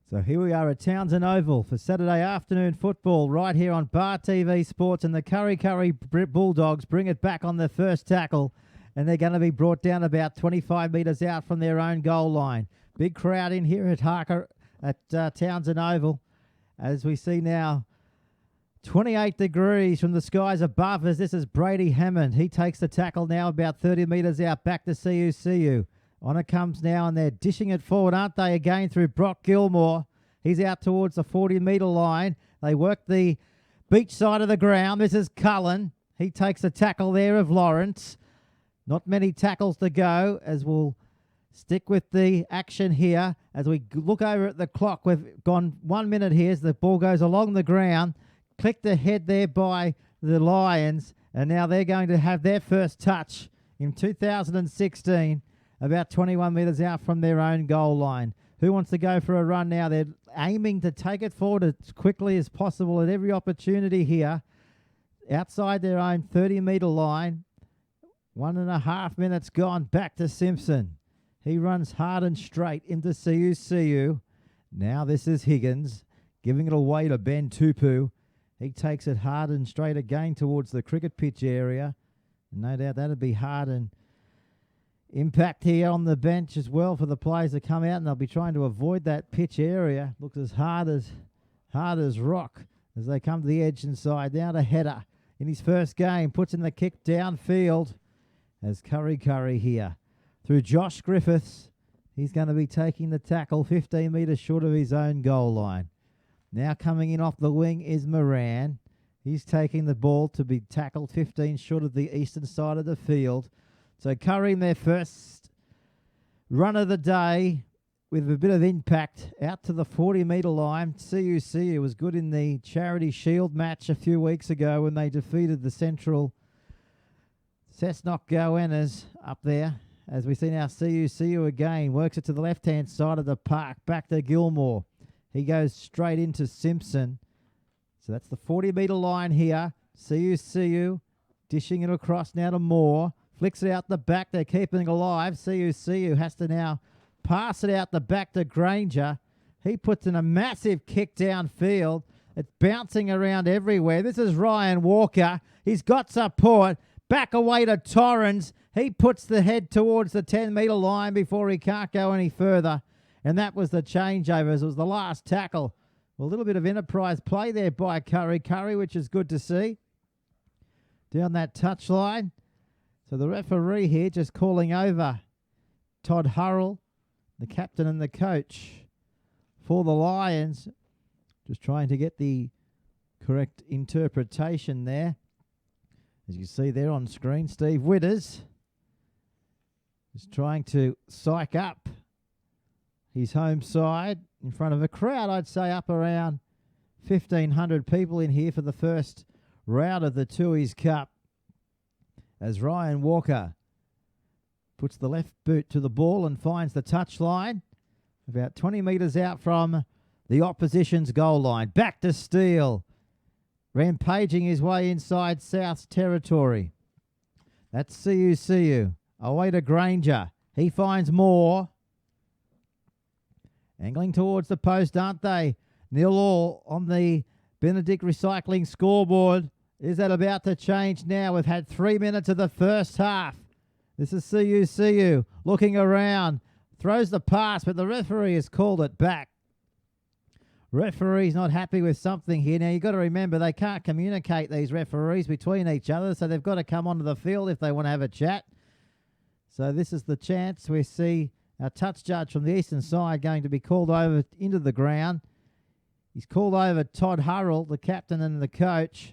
So here we are at Townsend Oval for Saturday afternoon football right here on Bar TV Sports, and the Kurri Bulldogs bring it back on their first tackle, and they're going to be brought down about 25 metres out from their own goal line. Big crowd in here at Harker at Townsend Oval, as we see now 28 degrees from the skies above us. This is Brady Hammond. He takes the tackle now about 30 metres out back to CUCU. On it comes now, and they're dishing it forward, aren't they, again through Brock Gilmore. He's out towards the 40-metre line. They work the beach side of the ground. This is Cullen. He takes a tackle there of Lawrence. Not many tackles to go, as we'll stick with the action here. As we look over at the clock, we've gone 1 minute here as the ball goes along the ground. Clicked ahead there by the Lions, and now they're going to have their first touch in 2016. About 21 metres out from their own goal line. Who wants to go for a run now? They're aiming to take it forward as quickly as possible at every opportunity here. Outside their own 30-metre line. 1.5 minutes gone. Back to Simpson. He runs hard and straight into CUCU. Now this is Higgins giving it away to Ben Tupu. He takes it hard and straight again towards the cricket pitch area. No doubt that'd be hard and impact here on the bench as well for the players to come out, and they'll be trying to avoid that pitch area. Looks as hard as rock as they come to the edge inside. Now to Header in his first game, puts in the kick downfield as Kurri here through Josh Griffiths. He's going to be taking the tackle 15 metres short of his own goal line. Now coming in off the wing is Moran. He's taking the ball to be tackled 15 short of the eastern side of the field. So Kurri in their first run of the day with a bit of impact out to the 40-metre line. CUCU was good in the Charity Shield match a few weeks ago when they defeated the Central Cessnock Goannas up there. As we see now, CUCU again works it to the left-hand side of the park, back to Gilmore. He goes straight into Simpson. So that's the 40-metre line here. CUCU dishing it across now to Moore. Flicks it out the back. They're keeping it alive. CUCU has to now pass it out the back to Granger. He puts in a massive kick downfield. It's bouncing around everywhere. This is Ryan Walker. He's got support. Back away to Torrens. He puts the head towards the 10-metre line before he can't go any further. And that was the changeovers. It was the last tackle. A little bit of enterprise play there by Kurri, which is good to see. Down that touchline. So the referee here just calling over Todd Hurrell, the captain and the coach for the Lions. Just trying to get the correct interpretation there. As you see there on screen, Steve Witters is trying to psych up his home side in front of a crowd, I'd say up around 1,500 people in here for the first round of the Tooheys Cup. As Ryan Walker puts the left boot to the ball and finds the touchline about 20 metres out from the opposition's goal line. Back to Steele, rampaging his way inside South's territory. That's CUCU. Away to Granger. He finds Moore. Angling towards the post, aren't they? 0-0 on the Benedict Recycling scoreboard. Is that about to change now? We've had 3 minutes of the first half. This is CUCU looking around. Throws the pass, but the referee has called it back. Referee's not happy with something here. Now, you've got to remember, they can't communicate, these referees, between each other, so they've got to come onto the field if they want to have a chat. So this is the chance. We see our touch judge from the eastern side going to be called over into the ground. He's called over Todd Hurrell, the captain and the coach.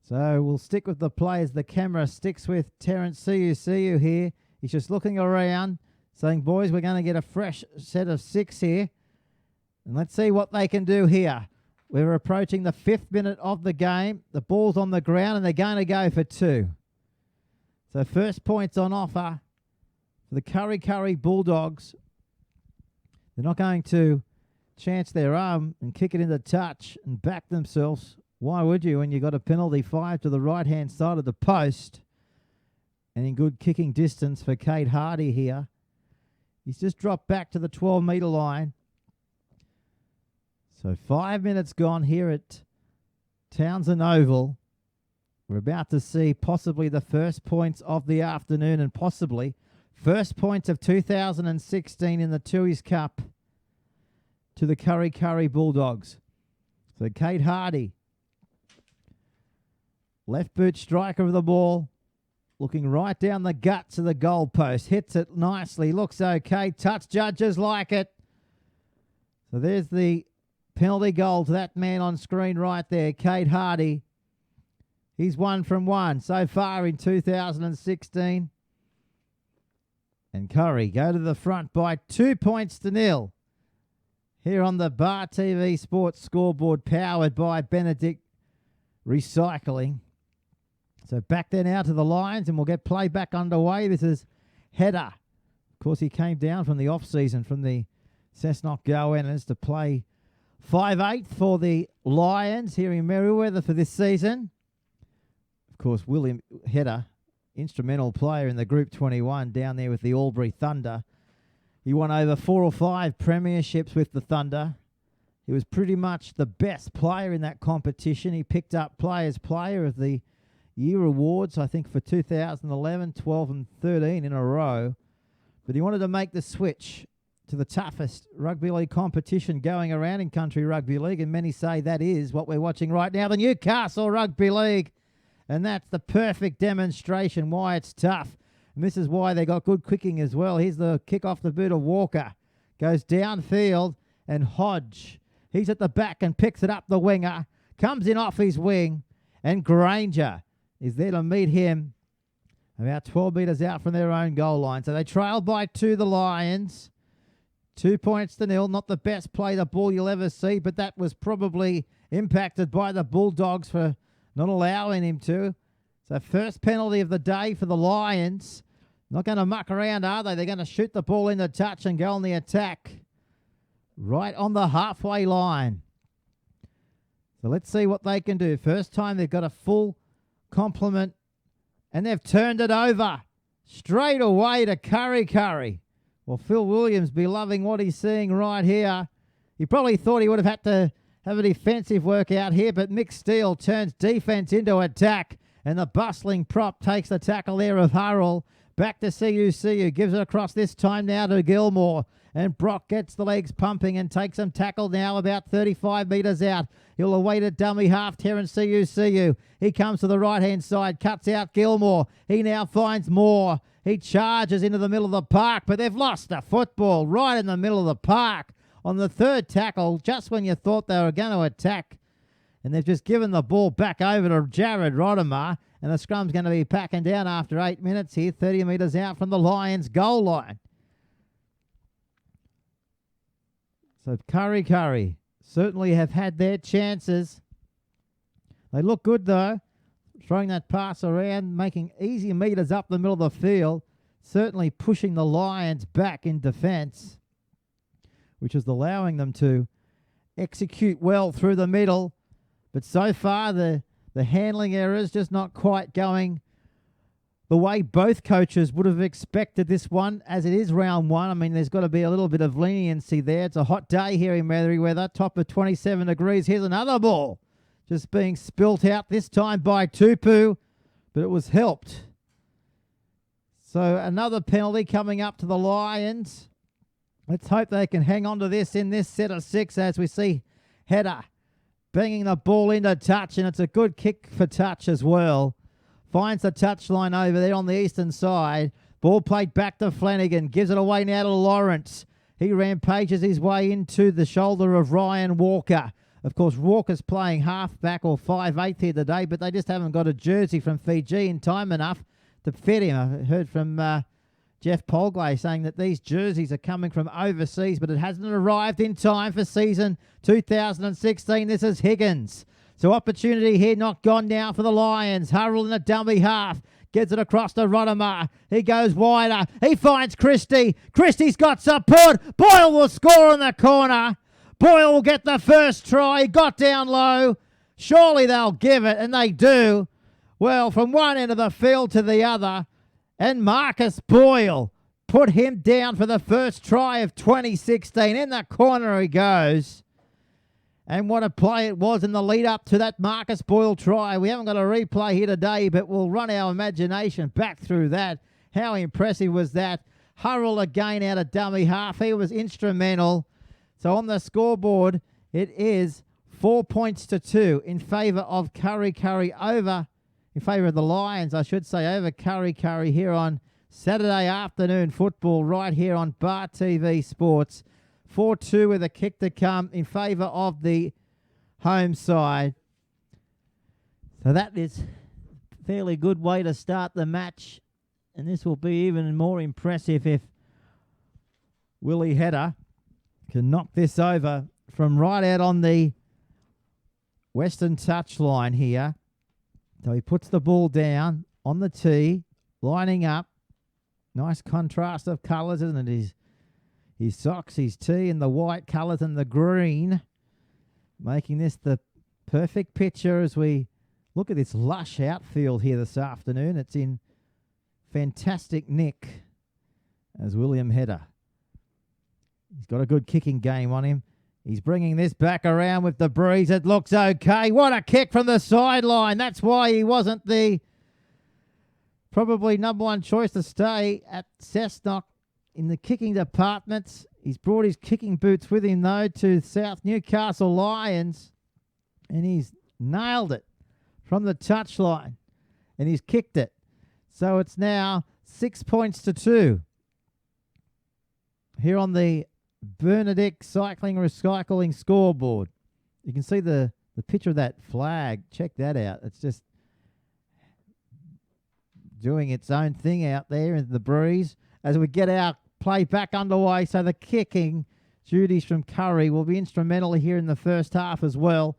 So we'll stick with the players. The camera sticks with Terrence CUCU here. He's just looking around, saying, boys, we're going to get a fresh set of 6 here. And let's see what they can do here. We're approaching the 5th minute of the game. The ball's on the ground, and they're going to go for 2. So first points on offer for the Kurri Bulldogs. They're not going to chance their arm and kick it into touch and back themselves. Why would you when you got a penalty 5 to the right-hand side of the post? And in good kicking distance for Kate Hardy here. He's just dropped back to the 12-metre line. So 5 minutes gone here at Townsend Oval. We're about to see possibly the first points of the afternoon and possibly first points of 2016 in the Tooheys Cup to the Kurri Bulldogs. So Kate Hardy, left boot striker of the ball, looking right down the guts of the goalpost. Hits it nicely, looks okay. Touch judges like it. So there's the penalty goal to that man on screen right there, Kate Hardy. He's 1 from 1 so far in 2016. And Kurri go to the front by 2-0 here on the Bar TV Sports scoreboard, powered by Benedict Recycling. So back there now to the Lions, and we'll get play back underway. This is Header. Of course, he came down from the off-season from the Cessnock Goannas to play 5/8 for the Lions here in Merriweather for this season. Of course, William Header, instrumental player in the Group 21 down there with the Albury Thunder. He won over 4 or 5 premierships with the Thunder. He was pretty much the best player in that competition. He picked up Players Player of the Year awards, I think, for 2011, 12 and 13 in a row. But he wanted to make the switch to the toughest rugby league competition going around in country rugby league, and many say that is what we're watching right now, the Newcastle Rugby League. And that's the perfect demonstration why it's tough. And this is why they got good kicking as well. Here's the kick off the boot of Walker. Goes downfield, and Hodge, he's at the back and picks it up the winger. Comes in off his wing, and Granger is there to meet him about 12 metres out from their own goal line. So they trail by 2, the Lions. 2-0. Not the best play the ball you'll ever see, but that was probably impacted by the Bulldogs for not allowing him to. So first penalty of the day for the Lions. Not going to muck around, are they? They're going to shoot the ball into touch and go on the attack right on the halfway line. So let's see what they can do. First time they've got a full complement, and they've turned it over straight away to Kurri. Well, Phil Williams be loving what he's seeing right here. He probably thought he would have had to have a defensive work out here, but Mick Steele turns defense into attack, and the bustling prop takes the tackle there of Hurrell. Back to CUCU, gives it across this time now to Gilmore. And Brock gets the legs pumping and takes him tackle now about 35 metres out. He'll await a dummy half, Terrence CUCU. He comes to the right-hand side, cuts out Gilmore. He now finds Moore. He charges into the middle of the park, but they've lost a football right in the middle of the park on the third tackle, just when you thought they were going to attack. And they've just given the ball back over to Jared Rodimer, and the scrum's going to be packing down after 8 minutes here, 30 metres out from the Lions' goal line. So Kurri certainly have had their chances. They look good, though, throwing that pass around, making easy metres up the middle of the field, certainly pushing the Lions back in defence, which is allowing them to execute well through the middle. But so far, the handling errors just not quite going the way both coaches would have expected this one, as it is round 1. I mean, there's got to be a little bit of leniency there. It's a hot day here in Merriweather, top of 27 degrees. Here's another ball just being spilt out, this time by Tupu, but it was helped. So another penalty coming up to the Lions. Let's hope they can hang on to this in this set of 6 as we see Header banging the ball into touch, and it's a good kick for touch as well. Finds the touchline over there on the eastern side. Ball played back to Flanagan. Gives it away now to Lawrence. He rampages his way into the shoulder of Ryan Walker. Of course, Walker's playing halfback or 5/8 here today, but they just haven't got a jersey from Fiji in time enough to fit him. I heard from Jeff Polglay saying that these jerseys are coming from overseas, but it hasn't arrived in time for season 2016. This is Higgins. So opportunity here not gone now for the Lions. Hurrell in a dummy half. Gets it across to Rodimer. He goes wider. He finds Christie. Christie's got support. Boyle will score in the corner. Boyle will get the first try. He got down low. Surely they'll give it, and they do. Well, from one end of the field to the other. And Marcus Boyle put him down for the first try of 2016. In the corner he goes. And what a play it was in the lead up to that Marcus Boyle try. We haven't got a replay here today, but we'll run our imagination back through that. How impressive was that? Hurrell again out of dummy half. He was instrumental. So on the scoreboard, it is 4 points to 2 in favour of Kurri over, in favour of the Lions, I should say, over Kurri here on Saturday afternoon football right here on Bar TV Sports. 4-2 with a kick to come in favour of the home side. So that is a fairly good way to start the match. And this will be even more impressive if Willie Hedder can knock this over from right out on the western touchline here. So he puts the ball down on the tee, lining up. Nice contrast of colours, isn't it? His socks, his tee, and the white colours and the green, making this the perfect picture as we look at this lush outfield here this afternoon. It's in fantastic nick as William Hedder. He's got a good kicking game on him. He's bringing this back around with the breeze. It looks okay. What a kick from the sideline. That's why he wasn't the probably number one choice to stay at Cessnock in the kicking departments. He's brought his kicking boots with him, though, to South Newcastle Lions, and he's nailed it from the touchline, and he's kicked it. So it's now 6 points to 2 here on the Bernadic Cycling Recycling scoreboard. You can see the picture of that flag. Check that out. It's just doing its own thing out there in the breeze as we get our play back underway. So the kicking duties from Kurri will be instrumental here in the first half as well,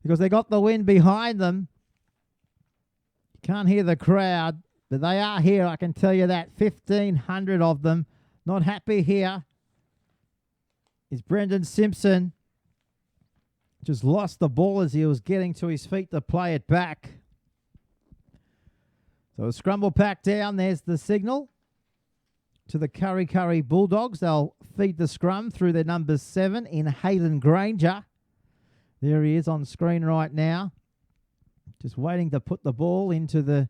because they got the wind behind them. You can't hear the crowd, but they are here, I can tell you that. 1,500 of them. Not happy here is Brendan Simpson. Just lost the ball as he was getting to his feet to play it back. So a scrum will pack down. There's the signal to the Kurri Bulldogs. They'll feed the scrum through their number 7 in Hayden Granger. There he is on screen right now. Just waiting to put the ball into the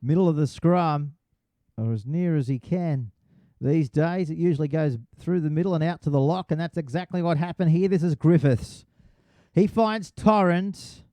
middle of the scrum, or as near as he can. These days, it usually goes through the middle and out to the lock, and that's exactly what happened here. This is Griffiths. He finds Torrens,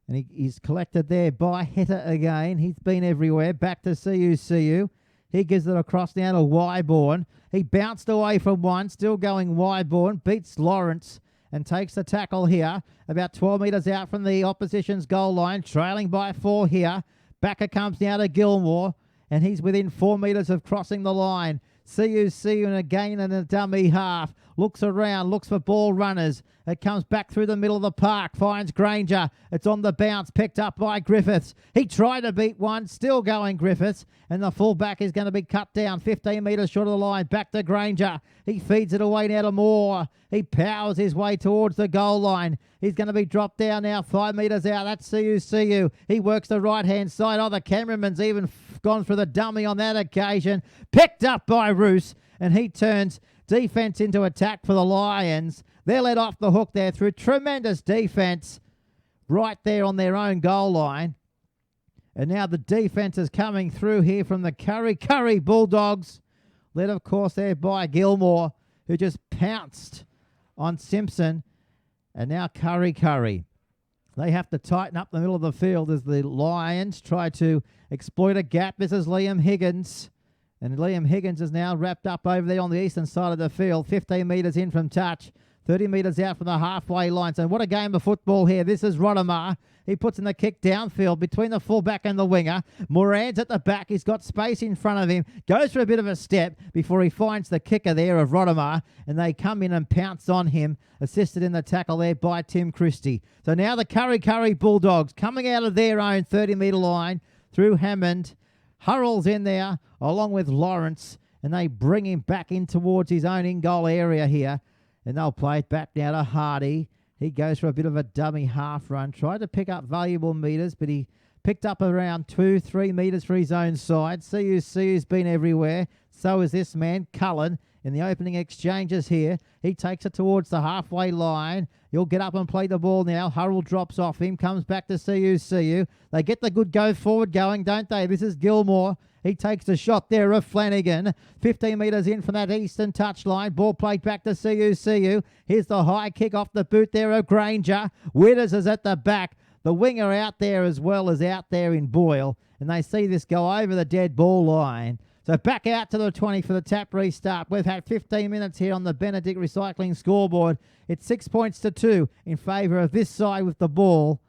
and he's collected there by Hetta again. He's been everywhere. Back to CUCU. He gives it across now to Wyborn. He bounced away from one, still going Wyborn. Beats Lawrence and takes the tackle here. About 12 metres out from the opposition's goal line. Trailing by 4 here. Backer comes now to Gilmore, and he's within 4 metres of crossing the line. CUCU and again in a dummy half. Looks around, looks for ball runners. It comes back through the middle of the park. Finds Granger. It's on the bounce. Picked up by Griffiths. He tried to beat one. Still going Griffiths. And the fullback is going to be cut down 15 metres short of the line. Back to Granger. He feeds it away now to Moore. He powers his way towards the goal line. He's going to be dropped down now 5 metres out. That's CUCU. He works the right-hand side. Oh, the cameraman's even gone for the dummy on that occasion. Picked up by Roos. And he turns defence into attack for the Lions. They're let off the hook there through tremendous defence right there on their own goal line. And now the defence is coming through here from the Kurri Bulldogs, led of course there by Gilmore, who just pounced on Simpson. And now Kurri. They have to tighten up the middle of the field as the Lions try to exploit a gap. This is Liam Higgins. And Liam Higgins is now wrapped up over there on the eastern side of the field, 15 metres in from touch, 30 metres out from the halfway line. So what a game of football here. This is Rodemar. He puts in the kick downfield between the fullback and the winger. Moran's at the back. He's got space in front of him. Goes for a bit of a step before he finds the kicker there of Rodemar. And they come in and pounce on him, assisted in the tackle there by Tim Christie. So now the Kurri Bulldogs coming out of their own 30-metre line through Hammond. Hurrell's in there along with Lawrence, and they bring him back in towards his own in-goal area here. And they'll play it back now to Hardy. He goes for a bit of a dummy half run. Tried to pick up valuable metres, but he picked up around 2-3 metres for his own side. CUC's been everywhere. So is this man, Cullen. in the opening exchanges here. He takes it towards the halfway line. He'll get up and play the ball now. Hurrell drops off him, comes back to CU. They get the good go forward going, don't they? This is Gilmore. He takes the shot there of Flanagan. 15 metres in from that eastern touchline. Ball played back to CU. Here's the high kick off the boot there of Granger. Witters is at the back. The winger out there as well as out there in Boyle. And they see this go over the dead ball line. So back out to the 20 for the tap restart. We've had 15 minutes here on the Benedict Recycling scoreboard. It's 6 points to 2 in favour of this side with the ball.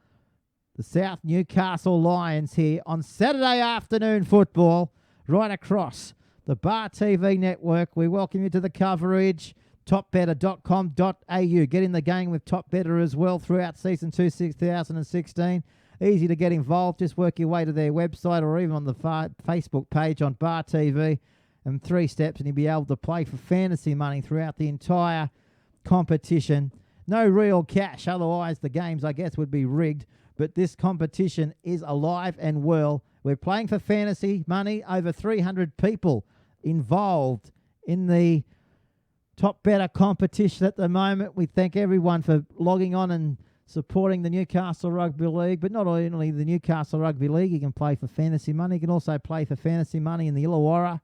The South Newcastle Lions here on Saturday afternoon football right across the Bar TV network. We welcome you to the coverage. Topbetter.com.au. Get in the game with Top Better as well throughout Season 2 2016. Easy to get involved. Just work your way to their website or even on the Facebook page on Bar TV. And 3 steps and you'll be able to play for fantasy money throughout the entire competition. No real cash. Otherwise, the games, I guess, would be rigged. But this competition is alive and well. We're playing for fantasy money. Over 300 people involved in the Top Better competition at the moment. We thank everyone for logging on and supporting the Newcastle Rugby League, but not only the Newcastle Rugby League. You can play for fantasy money. You can also play for fantasy money in the Illawarra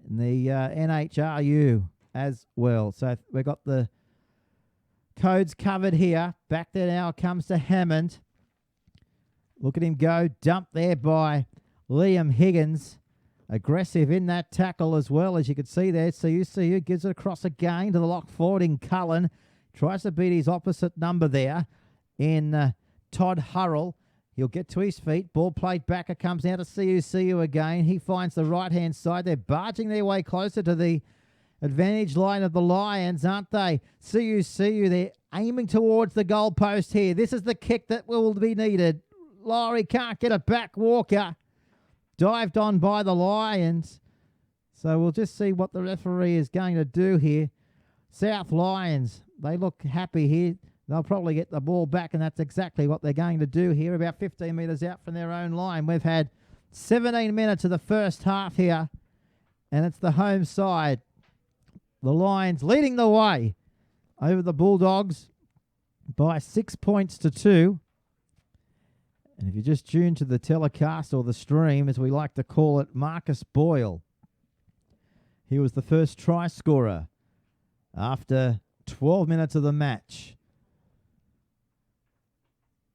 and the NHRU as well. So we've got the codes covered here. Back there now comes to Hammond. Look at him go. Dump there by Liam Higgins. Aggressive in that tackle as well, as you can see there. CU gives it across again to the lock forward in Cullen. Tries to beat his opposite number there in Todd Hurrell. He'll get to his feet. Ball played back. It comes out to CU again. He finds the right-hand side. They're barging their way closer to the advantage line of the Lions, aren't they? CU, they're aiming towards the goalpost here. This is the kick that will be needed. Laurie can't get it back. Walker dived on by the Lions. So we'll just see what the referee is going to do here. South Lions, they look happy here. They'll probably get the ball back, and that's exactly what they're going to do here. About 15 metres out from their own line. We've had 17 minutes of the first half here, and it's the home side. The Lions leading the way over the Bulldogs by 6 points to 2. And if you just tune to the telecast or the stream, as we like to call it, Marcus Boyle. He was the first try scorer after 12 minutes of the match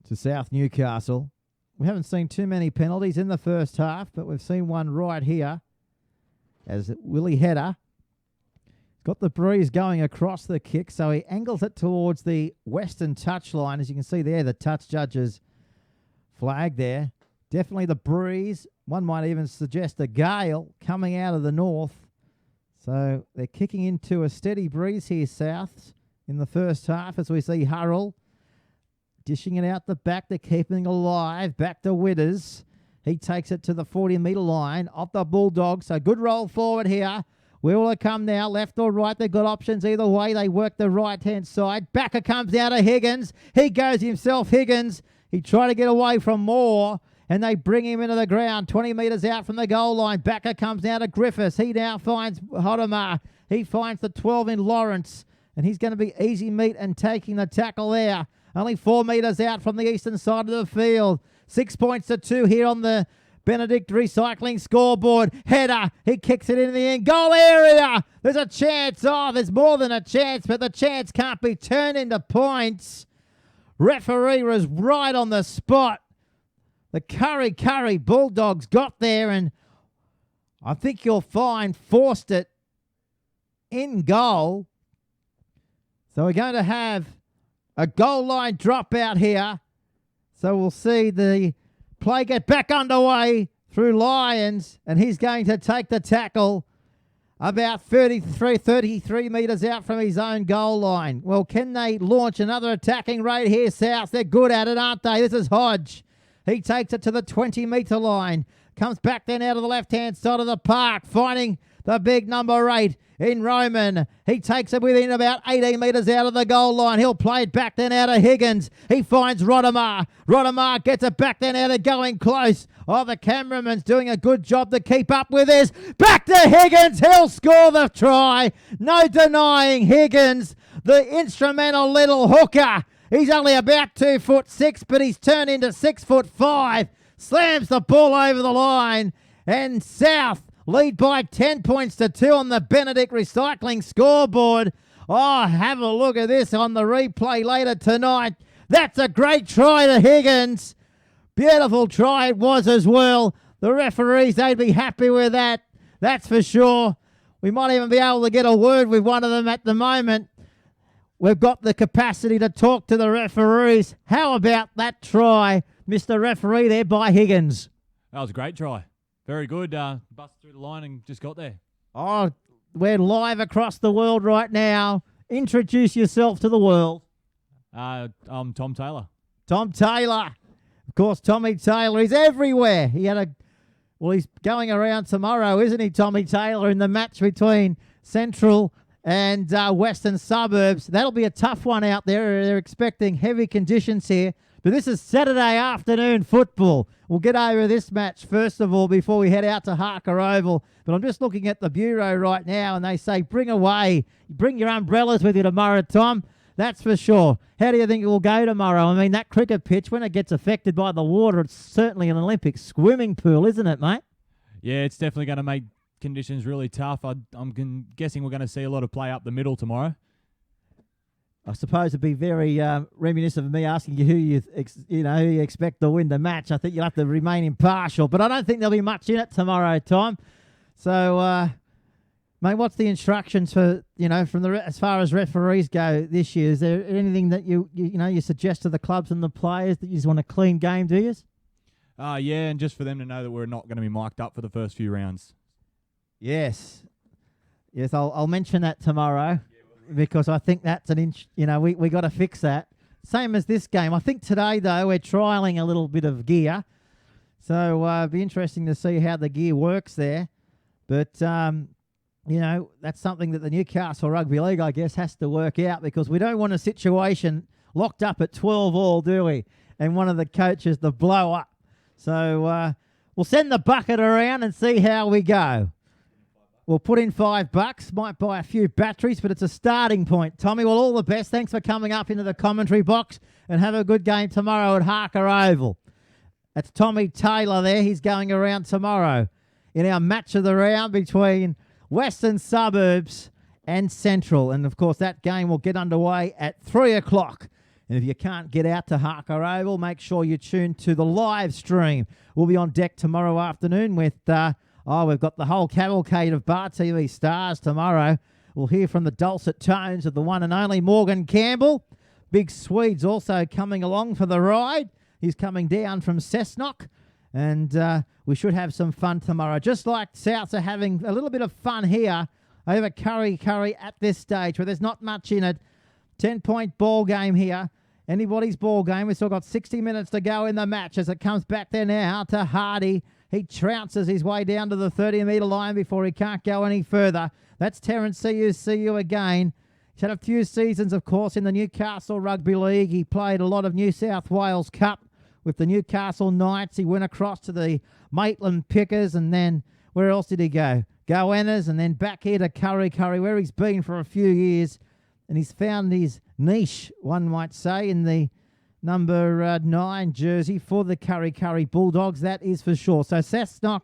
to South Newcastle. We haven't seen too many penalties in the first half, but we've seen one right here as Willie Hedder got the breeze going across the kick, so he angles it towards the western touchline. As you can see there, the touch judge's flag there. Definitely the breeze. One might even suggest a gale coming out of the north. So they're kicking into a steady breeze here, Souths, in the first half, as we see Hurrell dishing it out the back. They're keeping it alive. Back to Witters. He takes it to the 40-metre line of the Bulldogs. So good roll forward here. Where will it come now? Left or right? They've got options either way. They work the right-hand side. Back it comes out of Higgins. He goes himself, Higgins. He tried to get away from Moore, and they bring him into the ground, 20 metres out from the goal line. Backer comes out of Griffiths. He now finds Hodemar. He finds the 12 in Lawrence, and he's going to be easy meat and taking the tackle there. Only 4 metres out from the eastern side of the field. 6 points to 2 here on the Benedict Recycling scoreboard. Header. He kicks it into the end goal area. There's a chance. Oh, there's more than a chance, but the chance can't be turned into points. Referee was right on the spot. The Kurri Bulldogs got there, and I think you'll find forced it in goal. So we're going to have a goal line dropout here. So we'll see the play get back underway through Lions, and he's going to take the tackle about 33 metres out from his own goal line. Well, can they launch another attacking raid here, South? They're good at it, aren't they? This is Hodge. He takes it to the 20-metre line. Comes back then out of the left-hand side of the park, finding The big number 8 in Roman. He takes it within about 18 metres out of the goal line. He'll play it back then out of Higgins. He finds Rodimer. Rodimer gets it back then out of going close. Oh, the cameraman's doing a good job to keep up with this. Back to Higgins. He'll score the try. No denying Higgins, the instrumental little hooker. He's only about 2'6", but he's turned into 6'5". Slams the ball over the line. And South lead by 10 points to 2 on the Benedict Recycling scoreboard. Oh, have a look at this on the replay later tonight. That's a great try to Higgins. Beautiful try it was as well. The referees, they'd be happy with that. That's for sure. We might even be able to get a word with one of them at the moment. We've got the capacity to talk to the referees. How about that try, Mr. Referee, there by Higgins? That was a great try. Very good. Bust through the line and just got there. Oh, we're live across the world right now. Introduce yourself to the world. I'm Tom Taylor. Tom Taylor. Of course, Tommy Taylor. He's everywhere. He's going around tomorrow, isn't he, Tommy Taylor, in the match between Central and Western Suburbs. That'll be a tough one out there. They're expecting heavy conditions here. But this is Saturday afternoon football. We'll get over this match first of all before we head out to Harker Oval. But I'm just looking at the Bureau right now, and they say bring your umbrellas with you tomorrow, Tom. That's for sure. How do you think it will go tomorrow? I mean, that cricket pitch, when it gets affected by the water, it's certainly an Olympic swimming pool, isn't it, mate? Yeah, it's definitely going to make conditions really tough. I'm guessing we're going to see a lot of play up the middle tomorrow. I suppose it'd be very reminiscent of me asking you who you expect to win the match. I think you'll have to remain impartial, but I don't think there'll be much in it tomorrow, Tom. So, mate, what's the instructions for as far as referees go this year? Is there anything that you suggest to the clubs and the players that you just want a clean game? Do you? Yeah, and just for them to know that we're not going to be mic'd up for the first few rounds. Yes, I'll mention that tomorrow. Because I think that's we got to fix that. Same as this game. I think today, though, we're trialling a little bit of gear. So it'll be interesting to see how the gear works there. But, that's something that the Newcastle Rugby League, I guess, has to work out because we don't want a situation locked up at 12 all, do we? And one of the coaches to blow up. So we'll send the bucket around and see how we go. We'll put in $5, might buy a few batteries, but it's a starting point. Tommy, well, all the best. Thanks for coming up into the commentary box and have a good game tomorrow at Harker Oval. That's Tommy Taylor there. He's going around tomorrow in our match of the round between Western Suburbs and Central. And, of course, that game will get underway at 3 o'clock. And if you can't get out to Harker Oval, make sure you tune to the live stream. We'll be on deck tomorrow afternoon with... we've got the whole cavalcade of Bar TV stars tomorrow. We'll hear from the dulcet tones of the one and only Morgan Campbell. Big Swede's also coming along for the ride. He's coming down from Cessnock. And we should have some fun tomorrow. Just like Souths are having a little bit of fun here over Kurri at this stage where there's not much in it. 10-point ball game here. Anybody's ball game. We've still got 60 minutes to go in the match as it comes back there now to Hardy. He trounces his way down to the 30-metre line before he can't go any further. That's Terence see you again. He's had a few seasons, of course, in the Newcastle Rugby League. He played a lot of New South Wales Cup with the Newcastle Knights. He went across to the Maitland Pickers, and then where else did he go? Goannas, and then back here to Kurri, where he's been for a few years. And he's found his niche, one might say, in the number 9 jersey for the Kurri Bulldogs, that is for sure. So Cessnock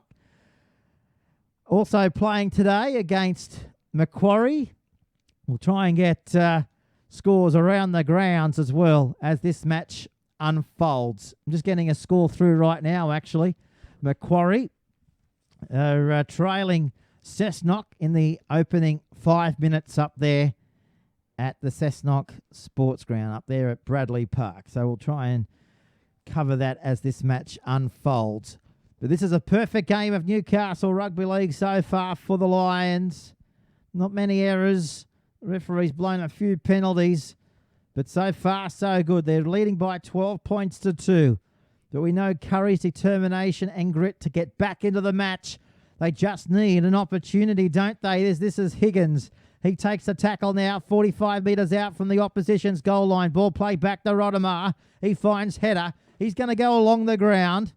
also playing today against Macquarie. We'll try and get scores around the grounds as well as this match unfolds. I'm just getting a score through right now, actually. Macquarie are trailing Cessnock in the opening 5 minutes up there at the Cessnock Sports Ground up there at Bradley Park. So we'll try and cover that as this match unfolds. But this is a perfect game of Newcastle Rugby League so far for the Lions. Not many errors. The referee's blown a few penalties. But so far, so good. They're leading by 12 points to 2. But we know Kurri's determination and grit to get back into the match. They just need an opportunity, don't they? This is Higgins. He takes the tackle now, 45 metres out from the opposition's goal line. Ball play back to Rodemar. He finds header. He's going to go along the ground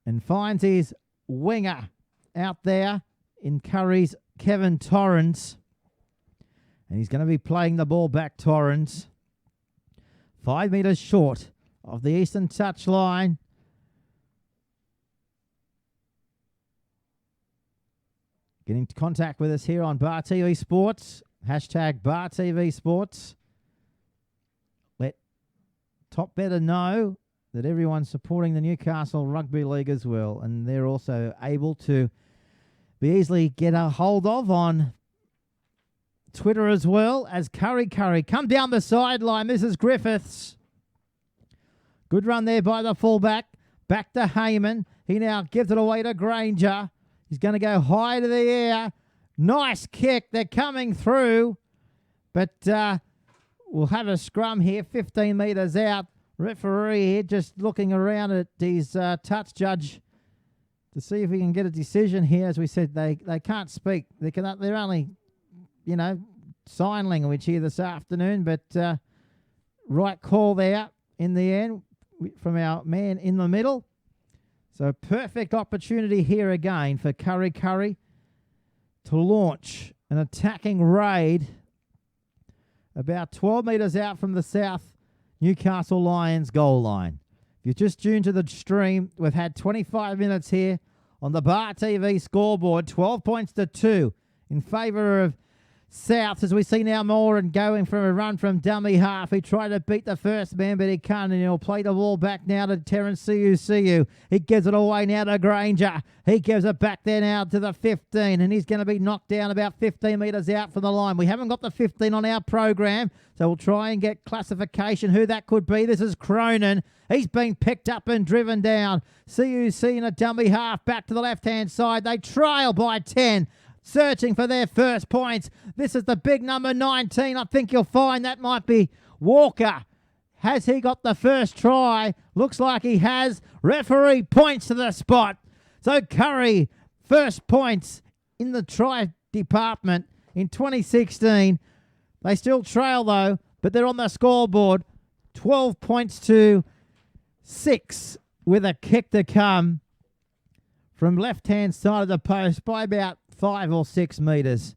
and finds his winger out there in Kurri's Kevin Torrens. And he's going to be playing the ball back, Torrens. 5 metres short of the eastern touch line. Getting into contact with us here on Bar TV Sports. Hashtag Bar TV Sports. Let Top Better know that everyone's supporting the Newcastle Rugby League as well. And they're also able to be easily get a hold of on Twitter as well as Kurri come down the sideline. This is Griffiths. Good run there by the fullback. Back to Heyman. He now gives it away to Granger. He's going to go high to the air. Nice kick. They're coming through. But we'll have a scrum here, 15 metres out. Referee here just looking around at his touch judge to see if he can get a decision here. As we said, they can't speak. They're only, sign language here this afternoon. But right call there in the end from our man in the middle. So perfect opportunity here again for Kurri to launch an attacking raid about 12 metres out from the South Newcastle Lions goal line. If you've just tuned to the stream, we've had 25 minutes here on the Bar TV scoreboard, 12 points to 2 in favour of South, as we see now Moran going from a run from dummy half. He tried to beat the first man, but he can't, and he'll play the ball back now to Terrence Siu. He gives it away now to Granger. He gives it back there now to the 15, and he's going to be knocked down about 15 metres out from the line. We haven't got the 15 on our program, so we'll try and get classification who that could be. This is Cronin. He's been picked up and driven down. CUC in a dummy half back to the left-hand side. They trail by 10. Searching for their first points. This is the big number 19. I think you'll find that might be Walker. Has he got the first try? Looks like he has. Referee points to the spot. So Kurri, first points in the try department in 2016. They still trail though, but they're on the scoreboard. 12 points to 6 with a kick to come from left-hand side of the post by about 5 or 6 metres.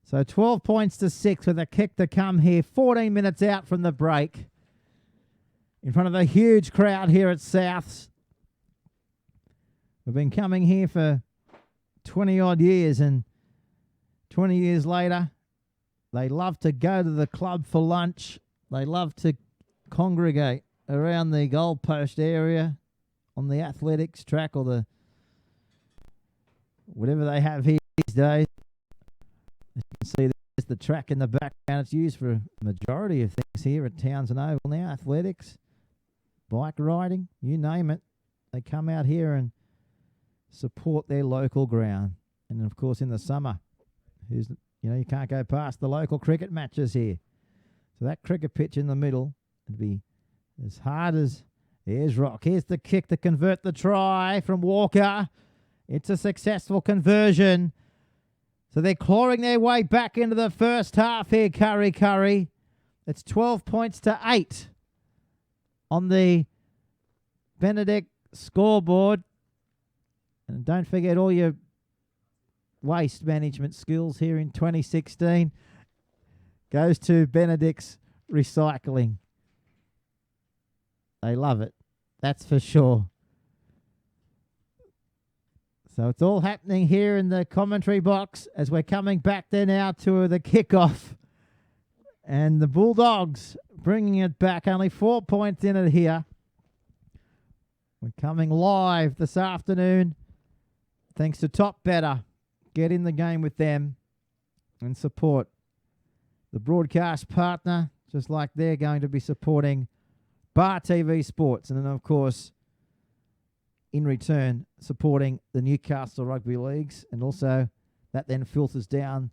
So 12 points to 6 with a kick to come here. 14 minutes out from the break. In front of a huge crowd here at Souths. We've been coming here for 20-odd years, and 20 years later, they love to go to the club for lunch. They love to congregate around the goalpost area on the athletics track or the whatever they have here these days. You can see there's the track in the background. It's used for a majority of things here at Townsend Oval now. Athletics, bike riding, you name it. They come out here and support their local ground. And, of course, in the summer, you can't go past the local cricket matches here. So that cricket pitch in the middle would be as hard as... Here's Rock. Here's the kick to convert the try from Walker. It's a successful conversion. So they're clawing their way back into the first half here, Kurri. It's 12 points to 8 on the Benedict scoreboard. And don't forget all your waste management skills here in 2016 goes to Benedict's Recycling. They love it, that's for sure. So it's all happening here in the commentary box as we're coming back there now to the kickoff. And the Bulldogs bringing it back. Only 4 points in it here. We're coming live this afternoon. Thanks to Top Better. Get in the game with them and support the broadcast partner, just like they're going to be supporting Bar TV Sports. And then, of course, in return, supporting the Newcastle Rugby Leagues, and also that then filters down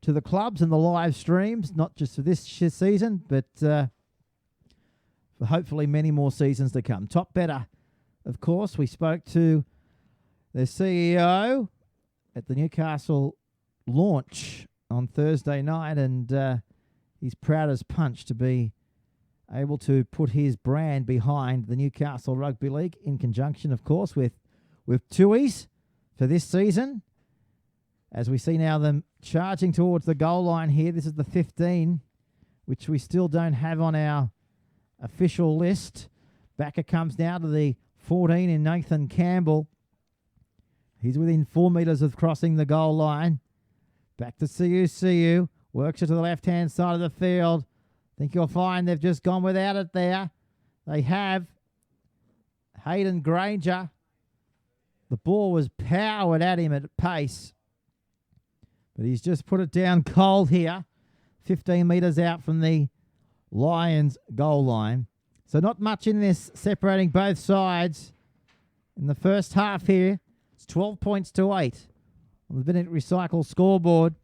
to the clubs and the live streams, not just for this season, but for hopefully many more seasons to come. Top Better, of course, we spoke to the CEO at the Newcastle launch on Thursday night, and he's proud as punch to be able to put his brand behind the Newcastle Rugby League in conjunction, of course, with Tui's for this season. As we see now them charging towards the goal line here. This is the 15, which we still don't have on our official list. Back it comes now to the 14 in Nathan Campbell. He's within 4 metres of crossing the goal line. Back to CU. Works it to the left-hand side of the field. Think you'll find they've just gone without it there. They have. Hayden Granger. The ball was powered at him at pace. But he's just put it down cold here. 15 metres out from the Lions goal line. So not much in this separating both sides. In the first half here, it's 12 points to 8 on the Bennett Recycle scoreboard.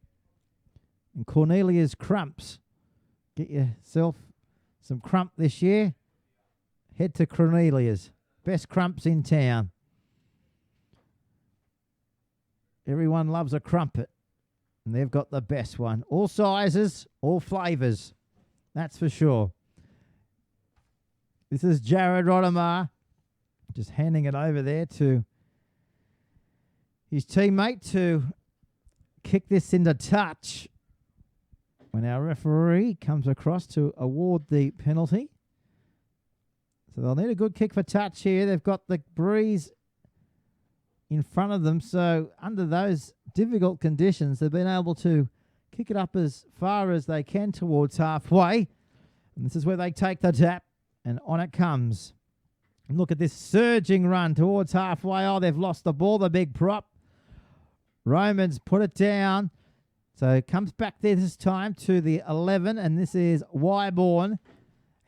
And Cornelia's Crumps. Get yourself some crump this year. Head to Cornelia's. Best crumps in town. Everyone loves a crumpet. And they've got the best one. All sizes, all flavours. That's for sure. This is Jared Rodemar. Just handing it over there to his teammate to kick this into touch when our referee comes across to award the penalty. So they'll need a good kick for touch here. They've got the breeze in front of them. So under those difficult conditions, they've been able to kick it up as far as they can towards halfway. And this is where they take the tap, and on it comes. And look at this surging run towards halfway. Oh, they've lost the ball, the big prop. Romans put it down. So it comes back there this time to the 11, and this is Wyborn.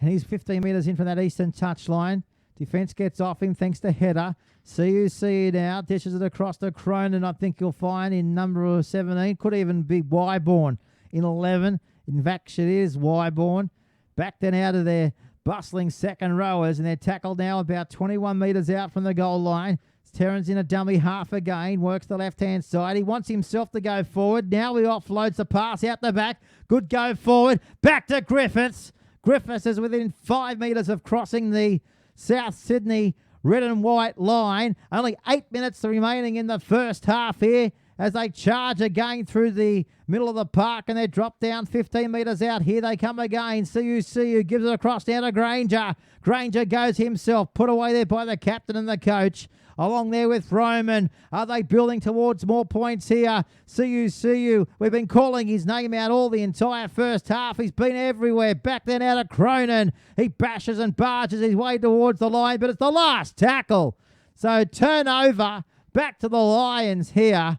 And he's 15 metres in from that eastern touchline. Defence gets off him thanks to header. CUC now dishes it across to Cronin. I think you'll find in number 17. Could even be Wyborn in 11. In fact, it is Wyborn. Back then out of their bustling second rowers, and they're tackled now about 21 metres out from the goal line. Terrence in a dummy half again. Works the left-hand side. He wants himself to go forward. Now he offloads the pass out the back. Good go forward. Back to Griffiths. Griffiths is within 5 metres of crossing the South Sydney red and white line. Only 8 minutes remaining in the first half here as they charge again through the middle of the park, and they drop down 15 metres out. Here they come again. CU gives it across down to Granger. Granger goes himself, put away there by the captain and the coach. Along there with Roman. Are they building towards more points here? CU. We've been calling his name out all the entire first half. He's been everywhere. Back then out of Cronin. He bashes and barges his way towards the line, but it's the last tackle. So turnover back to the Lions here.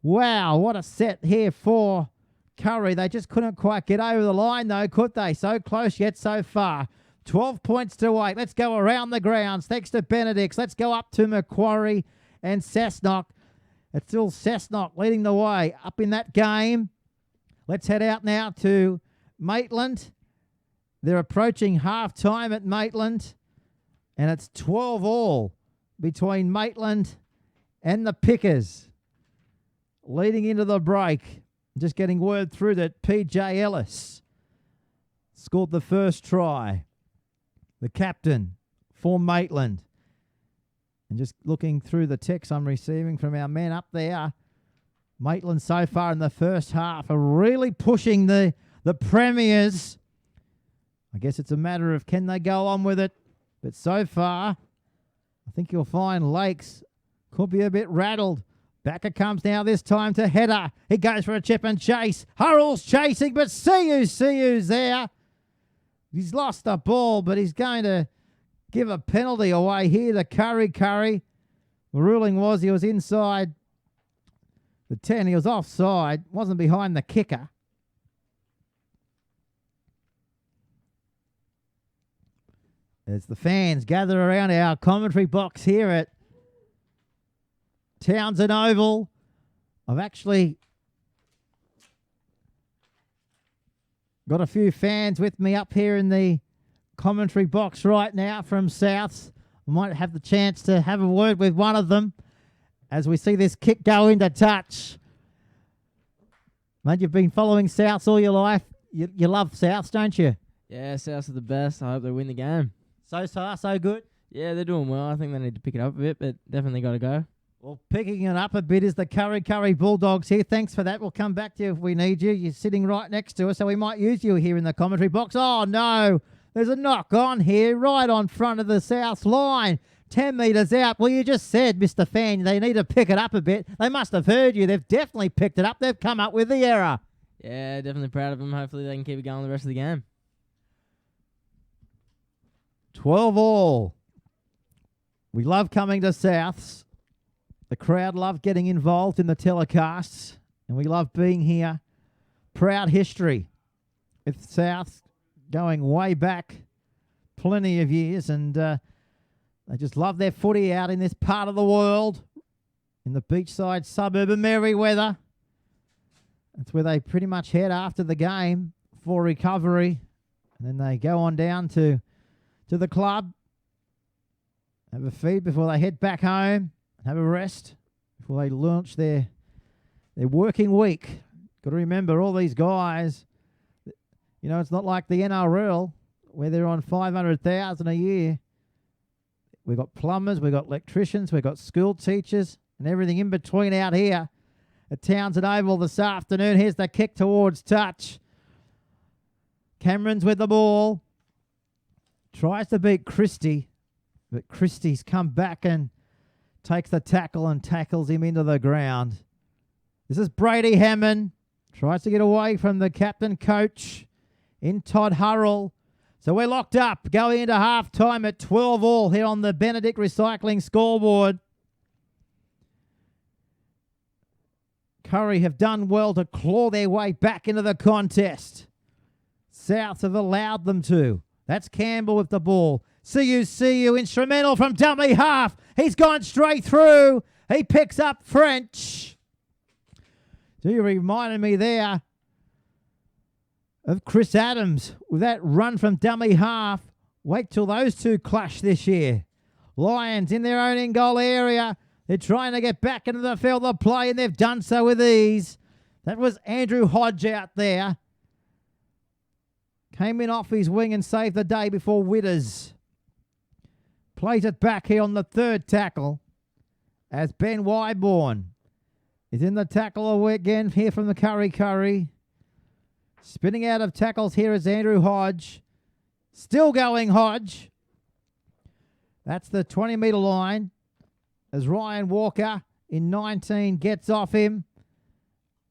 Wow, what a set here for Kurri. They just couldn't quite get over the line though, could they? So close yet so far. 12 points to 8. Let's go around the grounds. Thanks to Benedict's. Let's go up to Macquarie and Cessnock. It's still Cessnock leading the way up in that game. Let's head out now to Maitland. They're approaching half-time at Maitland. And it's 12-all between Maitland and the Pickers. Leading into the break. Just getting word through that PJ Ellis scored the first try. The captain for Maitland. And just looking through the text I'm receiving from our men up there, Maitland so far in the first half are really pushing the Premiers. I guess it's a matter of can they go on with it. But so far, I think you'll find Lakes could be a bit rattled. Back it comes now this time to header. He goes for a chip and chase. Hurrell's chasing, but CU's there. He's lost the ball, but he's going to give a penalty away here to Kurri. The ruling was he was inside the 10. He was offside. Wasn't behind the kicker. As the fans gather around our commentary box here at Townsend Oval. I've actually got a few fans with me up here in the commentary box right now from Souths. I might have the chance to have a word with one of them as we see this kick go into touch. Mate, you've been following Souths all your life. You love Souths, don't you? Yeah, Souths are the best. I hope they win the game. So far, so good. Yeah, they're doing well. I think they need to pick it up a bit, but definitely got to go. Well, picking it up a bit is the Kurri Bulldogs here. Thanks for that. We'll come back to you if we need you. You're sitting right next to us, so we might use you here in the commentary box. Oh, no. There's a knock on here right on front of the South line. 10 metres out. Well, you just said, Mr. Fan, they need to pick it up a bit. They must have heard you. They've definitely picked it up. They've come up with the error. Yeah, definitely proud of them. Hopefully they can keep it going the rest of the game. 12 all. We love coming to Souths. The crowd love getting involved in the telecasts, and we love being here. Proud history with Souths going way back plenty of years, and they just love their footy out in this part of the world, in the beachside suburb of Merriweather. That's where they pretty much head after the game for recovery, and then they go on down to the club, have a feed before they head back home, have a rest before they launch their working week. Got to remember, all these guys, you know, it's not like the NRL where they're on $500,000 a year. We've got plumbers, we've got electricians, we've got school teachers, and everything in between out here at Townsend Oval this afternoon. Here's the kick towards touch. Cameron's with the ball. Tries to beat Christie, but Christie's come back and takes the tackle and tackles him into the ground. This is Brady Hammond. Tries to get away from the captain coach in Todd Hurrell. So we're locked up going into half-time at 12 all here on the Benedict Recycling scoreboard. Kurri have done well to claw their way back into the contest. Souths have allowed them to. That's Campbell with the ball. See you, instrumental from dummy half. He's gone straight through. He picks up French. So you reminded me there of Chris Adams with that run from dummy half. Wait till those two clash this year. Lions in their own in-goal area. They're trying to get back into the field of play, and they've done so with ease. That was Andrew Hodge out there. Came in off his wing and saved the day before Witters plays it back here on the third tackle as Ben Wyborn is in the tackle again here from the Kurri. Spinning out of tackles here is Andrew Hodge. Still going Hodge. That's the 20-metre line as Ryan Walker in 19 gets off him.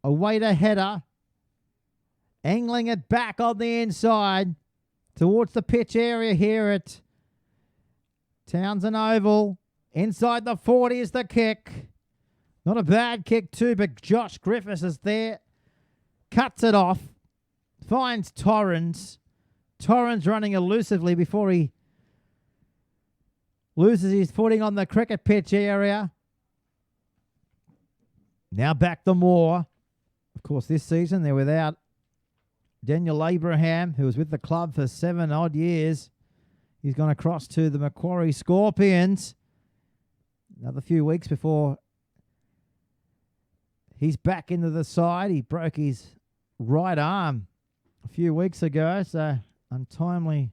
Away to header. Angling it back on the inside towards the pitch area here at Townsend Oval. Inside the 40 is the kick. Not a bad kick too, but Josh Griffiths is there. Cuts it off. Finds Torrens. Torrens running elusively before he loses his footing on the cricket pitch area. Now back to Moore. Of course, this season they're without Daniel Abraham, who was with the club for 7 odd years. He's gone across to the Macquarie Scorpions. Another few weeks before he's back into the side. He broke his right arm a few weeks ago, so untimely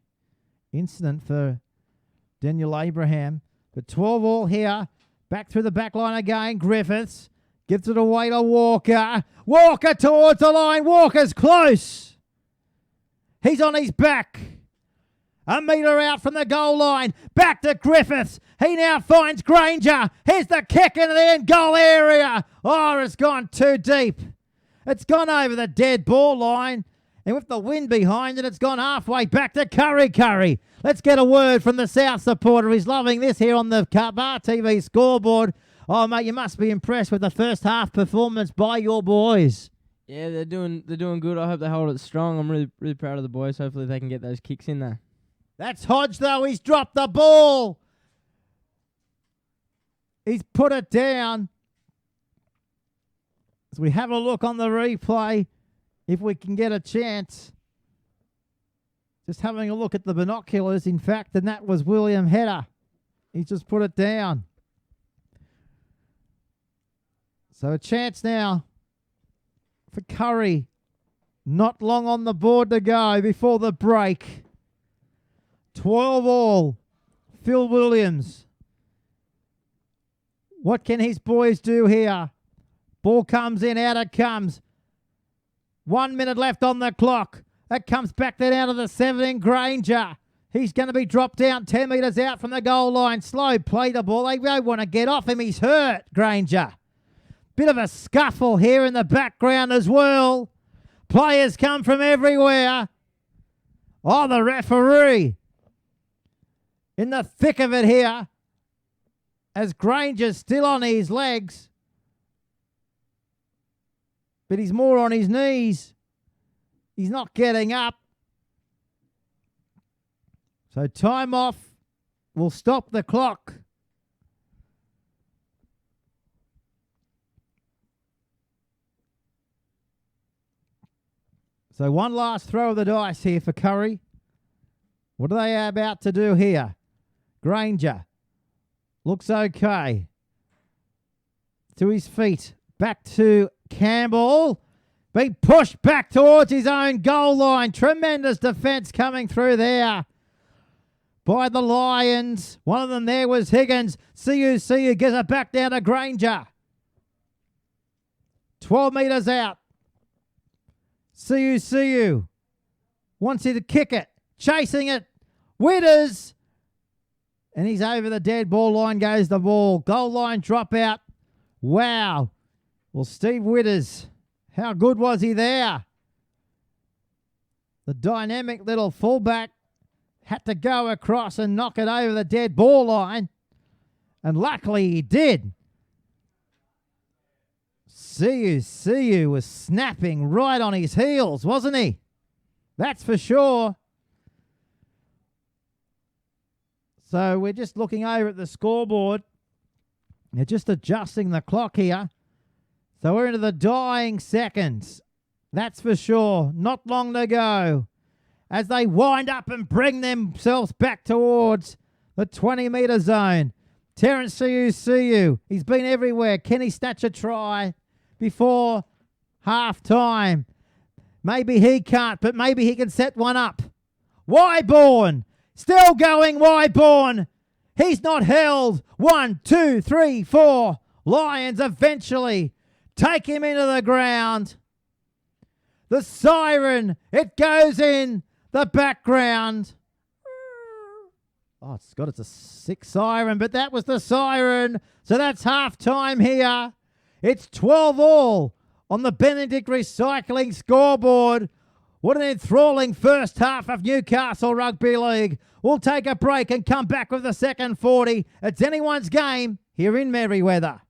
incident for Daniel Abraham. But 12 all here. Back through the back line again. Griffiths gives it away to Walker. Walker towards the line. Walker's close. He's on his back. A metre out from the goal line. Back to Griffiths. He now finds Granger. Here's the kick into the end goal area. Oh, it's gone too deep. It's gone over the dead ball line. And with the wind behind it, it's gone halfway back to Kurri. Let's get a word from the South supporter. He's loving this here on the Bar TV scoreboard. Oh, mate, you must be impressed with the first half performance by your boys. Yeah, they're doing good. I hope they hold it strong. I'm really proud of the boys. Hopefully they can get those kicks in there. That's Hodge, though. He's dropped the ball. He's put it down. As we have a look on the replay, if we can get a chance. Just having a look at the binoculars, in fact, and that was William Hedder. He's just put it down. So a chance now for Kurri. Not long on the board to go before the break. 12 all. Phil Williams. What can his boys do here? Ball comes in, out it comes. 1 minute left on the clock. That comes back then out of the 17, Granger. He's going to be dropped down 10 metres out from the goal line. Slow play the ball. They don't want to get off him. He's hurt, Granger. Bit of a scuffle here in the background as well. Players come from everywhere. Oh, the referee in the thick of it here as Granger's still on his legs. But he's more on his knees. He's not getting up. So time off will stop the clock. So one last throw of the dice here for Kurri. What are they about to do here? Granger looks okay. To his feet. Back to Campbell. Being pushed back towards his own goal line. Tremendous defence coming through there by the Lions. One of them there was Higgins. See you gets it back down to Granger. 12 metres out. See you. Wants you to kick it. Chasing it. Witters. And he's over the dead ball line goes the ball. Goal line dropout. Wow. Well, Steve Witters, how good was he there? The dynamic little fullback had to go across and knock it over the dead ball line. And luckily he did. See you was snapping right on his heels, wasn't he? That's for sure. So we're just looking over at the scoreboard. They're just adjusting the clock here. So we're into the dying seconds. That's for sure. Not long to go as they wind up and bring themselves back towards the 20-metre zone. Terrence See you. He's been everywhere. Can he snatch a try before half-time? Maybe he can't, but maybe he can set one up. Wyborn. Still going, Wyborn. He's not held. 1, 2, 3, 4. Lions eventually take him into the ground. The siren, it goes in the background. Oh, it's a sick siren, but that was the siren. So that's half-time here. It's 12 all on the Benedict Recycling scoreboard. What an enthralling first half of Newcastle Rugby League. We'll take a break and come back with the second 40. It's anyone's game here in Merriweather.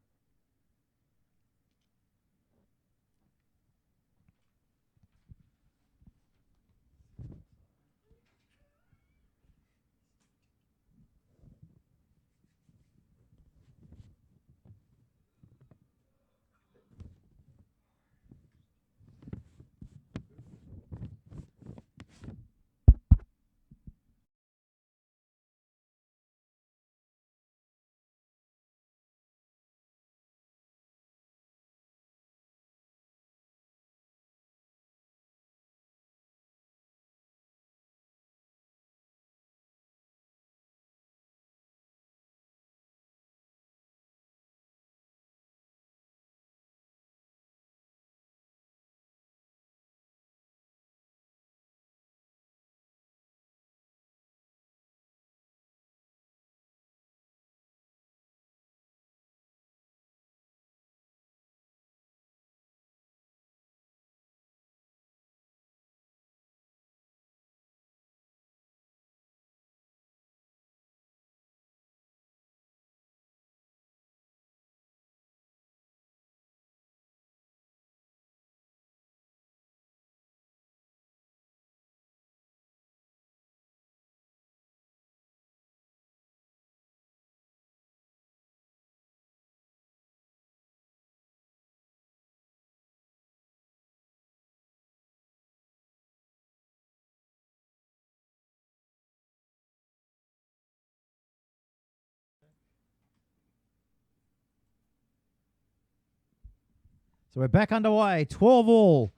So we're back underway. 12 all.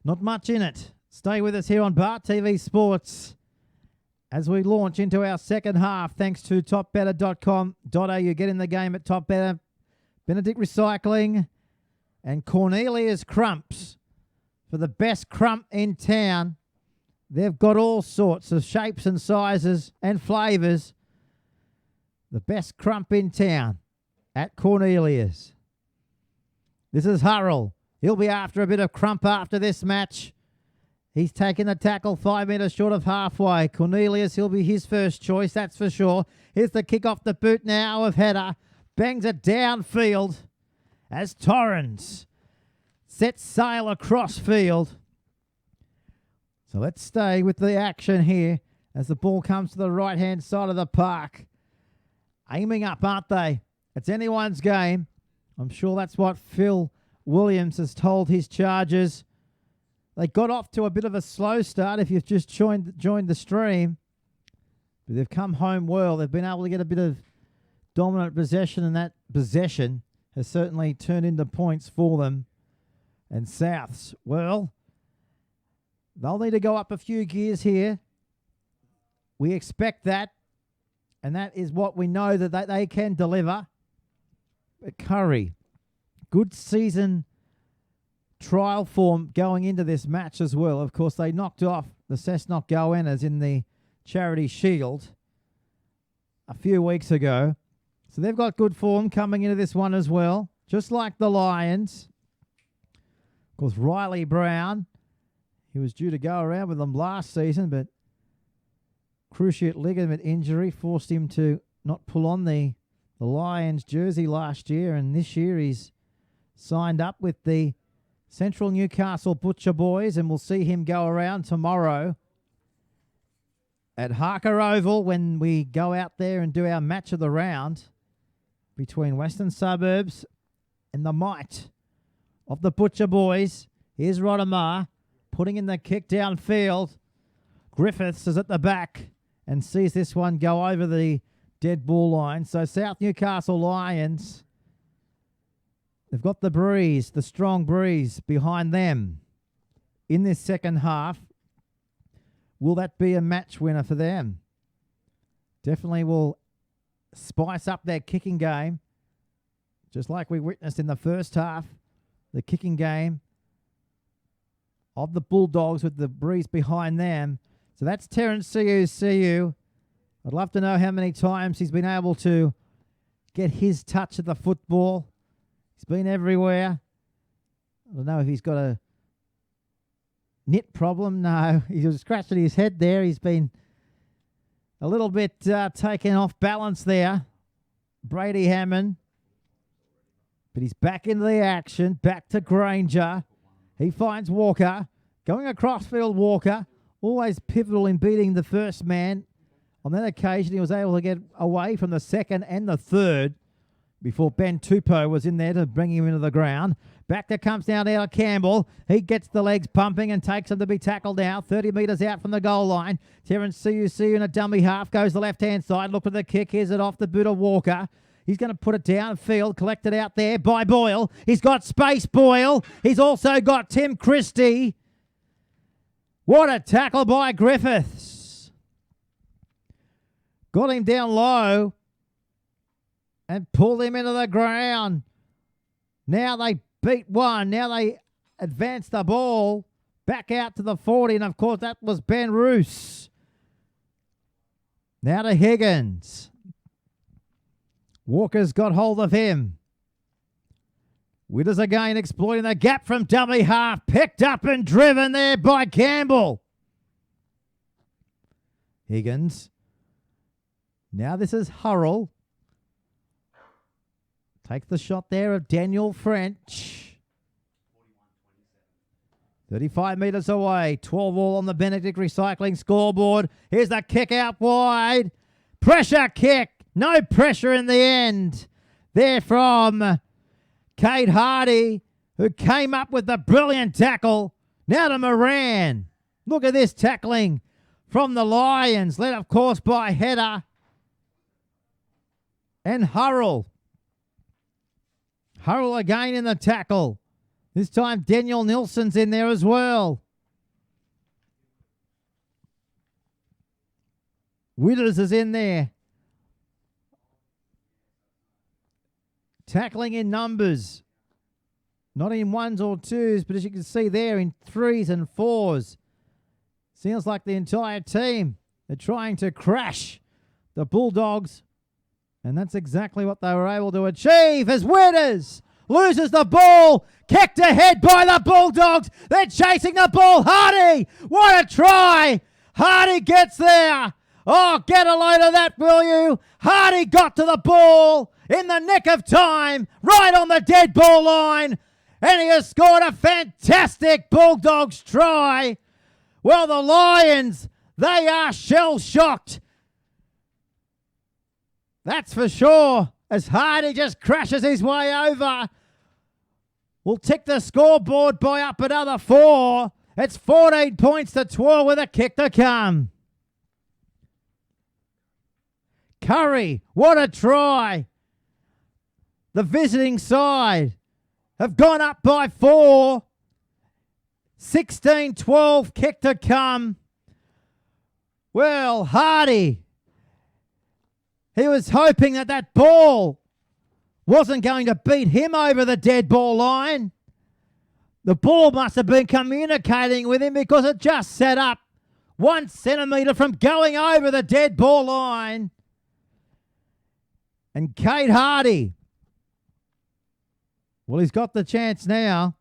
Not much in it. Stay with us here on Bar TV Sports as we launch into our second half, thanks to topbetter.com.au. Get in the game at Top Better, Benedict Recycling, and Cornelia's Crumps for the best crump in town. They've got all sorts of shapes and sizes and flavours. The best crump in town at Cornelia's. This is Hurrell. He'll be after a bit of crump after this match. He's taken the tackle 5 metres short of halfway. Cornelius, he'll be his first choice, that's for sure. Here's the kick off the boot now of Header. Bangs it downfield as Torrens sets sail across field. So let's stay with the action here as the ball comes to the right-hand side of the park. Aiming up, aren't they? It's anyone's game. I'm sure that's what Phil Williams has told his chargers. They got off to a bit of a slow start if you've just joined the stream. But they've come home well. They've been able to get a bit of dominant possession, and that possession has certainly turned into points for them. And Souths, well, they'll need to go up a few gears here. We expect that. And that is what we know that they can deliver. But Kurri, good season trial form going into this match as well. Of course, they knocked off the Cessnock Goannas in the Charity Shield a few weeks ago. So they've got good form coming into this one as well, just like the Lions. Of course, Riley Brown, he was due to go around with them last season, but cruciate ligament injury forced him to not pull on the Lions jersey last year, and this year he's signed up with the Central Newcastle Butcher Boys, and we'll see him go around tomorrow at Harker Oval when we go out there and do our match of the round between Western Suburbs and the might of the Butcher Boys. Here's Rodamar putting in the kick downfield. Griffiths is at the back and sees this one go over the dead ball line. So South Newcastle Lions, they've got the breeze, the strong breeze behind them in this second half. Will that be a match winner for them? Definitely will spice up their kicking game, just like we witnessed in the first half. The kicking game of the Bulldogs with the breeze behind them. So that's Terrence CU. I'd love to know how many times he's been able to get his touch of the football. He's been everywhere. I don't know if he's got a knit problem. No, he was scratching his head there. He's been a little bit taken off balance there. Brady Hammond. But he's back into the action. Back to Granger. He finds Walker. Going across field, Walker. Always pivotal in beating the first man. On that occasion, he was able to get away from the second and the third before Ben Tupou was in there to bring him into the ground. Back that comes down to Campbell. He gets the legs pumping and takes him to be tackled now. 30 metres out from the goal line. Terrence CUC in a dummy half. Goes the left-hand side. Look at the kick. Here's it off the boot of Walker. He's going to put it downfield. Collected out there by Boyle. He's got space, Boyle. He's also got Tim Christie. What a tackle by Griffiths. Got him down low and pulled him into the ground. Now they beat one. Now they advance the ball back out to the 40. And, of course, that was Ben Roos. Now to Higgins. Walker's got hold of him. Withers again exploiting the gap from dummy half. Picked up and driven there by Campbell. Higgins. Now this is Hurrell. Takes the shot there of Daniel French. 35 metres away. 12 all on the Benedict Recycling scoreboard. Here's the kick out wide. Pressure kick. No pressure in the end. There from Kate Hardy, who came up with the brilliant tackle. Now to Moran. Look at this tackling from the Lions, led, of course, by Header and Hurrell. Hurrell again in the tackle. This time Daniel Nilsson's in there as well. Withers is in there. Tackling in numbers. Not in ones or twos, but as you can see there, in threes and fours. Sounds like the entire team are trying to crash the Bulldogs. And that's exactly what they were able to achieve as Withers loses the ball. Kicked ahead by the Bulldogs. They're chasing the ball. Hardy, what a try. Hardy gets there. Oh, get a load of that, will you? Hardy got to the ball in the nick of time, right on the dead ball line. And he has scored a fantastic Bulldogs try. Well, the Lions, they are shell-shocked. That's for sure. As Hardy just crashes his way over. We'll tick the scoreboard by up another 4. It's 14 points to 12 with a kick to come. Kurri, what a try. The visiting side have gone up by 4. 16-12, kick to come. Well, Hardy, he was hoping that that ball wasn't going to beat him over the dead ball line. The ball must have been communicating with him because it just set up 1 centimetre from going over the dead ball line. And Kate Hardy, well, he's got the chance now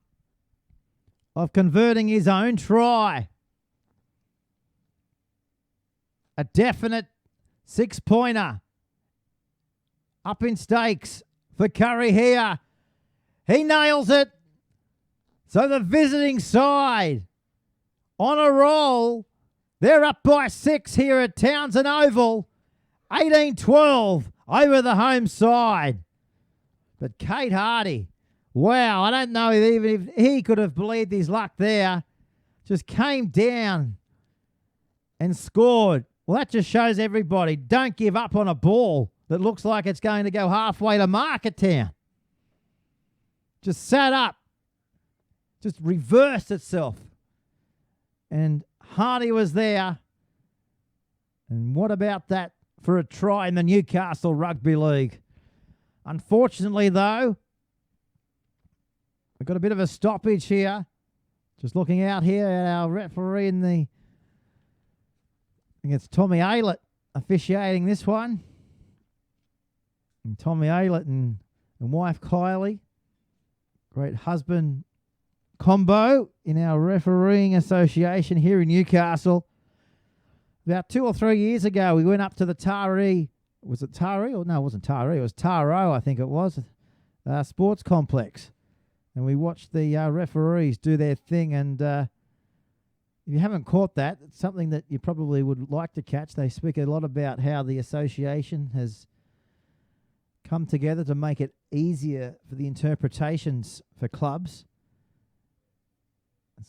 of converting his own try. A definite 6-pointer. Up in stakes for Kurri here. He nails it. So the visiting side on a roll. They're up by 6 here at Townsend Oval. 18-12 over the home side. But Kate Hardy, wow, I don't know even if he could have believed his luck there. Just came down and scored. Well, that just shows everybody, don't give up on a ball that looks like it's going to go halfway to Market Town. Just sat up. Just reversed itself. And Hardy was there. And what about that for a try in the Newcastle Rugby League? Unfortunately, though, we've got a bit of a stoppage here. Just looking out here at our referee in the... I think it's Tommy Aylett officiating this one. And Tommy Aylett and wife Kylie. Great husband combo in our refereeing association here in Newcastle. About 2 or 3 years ago, we went up to the Taree. Was it Taree? Or no, it wasn't Taree. It was Taro, I think it was. Sports complex. And we watched the referees do their thing. And if you haven't caught that, it's something that you probably would like to catch. They speak a lot about how the association has come together to make it easier for the interpretations for clubs.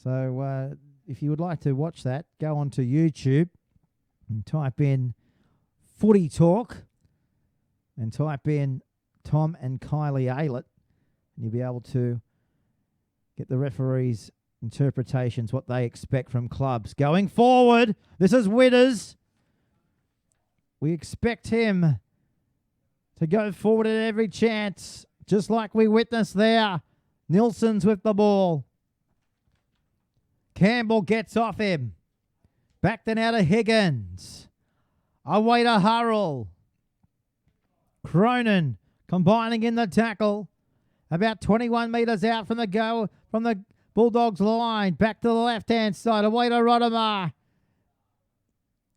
So if you would like to watch that, go onto YouTube and type in Footy Talk and type in Tom and Kylie Aylett, and you'll be able to get the referees' interpretations, what they expect from clubs. Going forward, this is Withers. We expect him to go forward at every chance, just like we witnessed there. Nilsson's with the ball. Campbell gets off him. Back then out of Higgins. Away to Hurrell. Cronin combining in the tackle. About 21 metres out from the Bulldogs line. Back to the left-hand side. Away to Rodimer.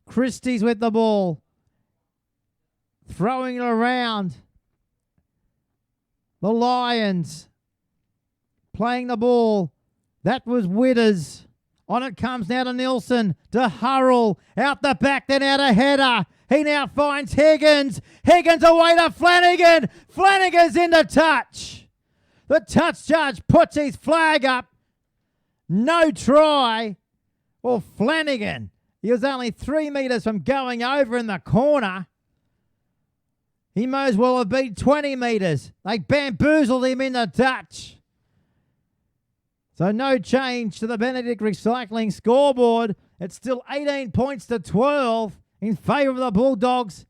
Christie's with the ball. Throwing it around. The Lions playing the ball. That was Withers. On it comes now to Nilsson, to Hurrell, out the back, then out a header. He now finds Higgins. Higgins away to Flanagan. Flanagan's into touch. The touch judge puts his flag up. No try. Well, Flanagan, he was only 3 metres from going over in the corner. He may as well have been 20 metres. They bamboozled him in the touch. So no change to the Benedict Recycling scoreboard. It's still 18 points to 12 in favour of the Bulldogs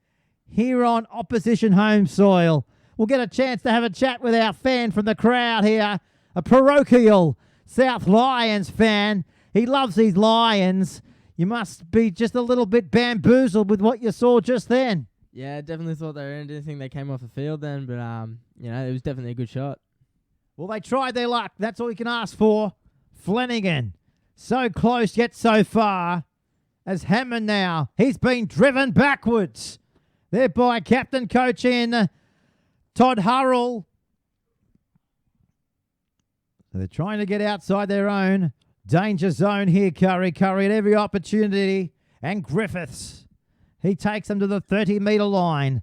here on opposition home soil. We'll get a chance to have a chat with our fan from the crowd here, a parochial South Lions fan. He loves his Lions. You must be just a little bit bamboozled with what you saw just then. Yeah, I definitely thought they were anything they came off the field then, but it was definitely a good shot. Well, they tried their luck. That's all you can ask for. Flanagan, so close yet so far. As Hammond now, he's been driven backwards. There by captain coach in Todd Hurrell. So they're trying to get outside their own danger zone here, Kurri. Kurri at every opportunity. And Griffiths, he takes them to the 30-metre line.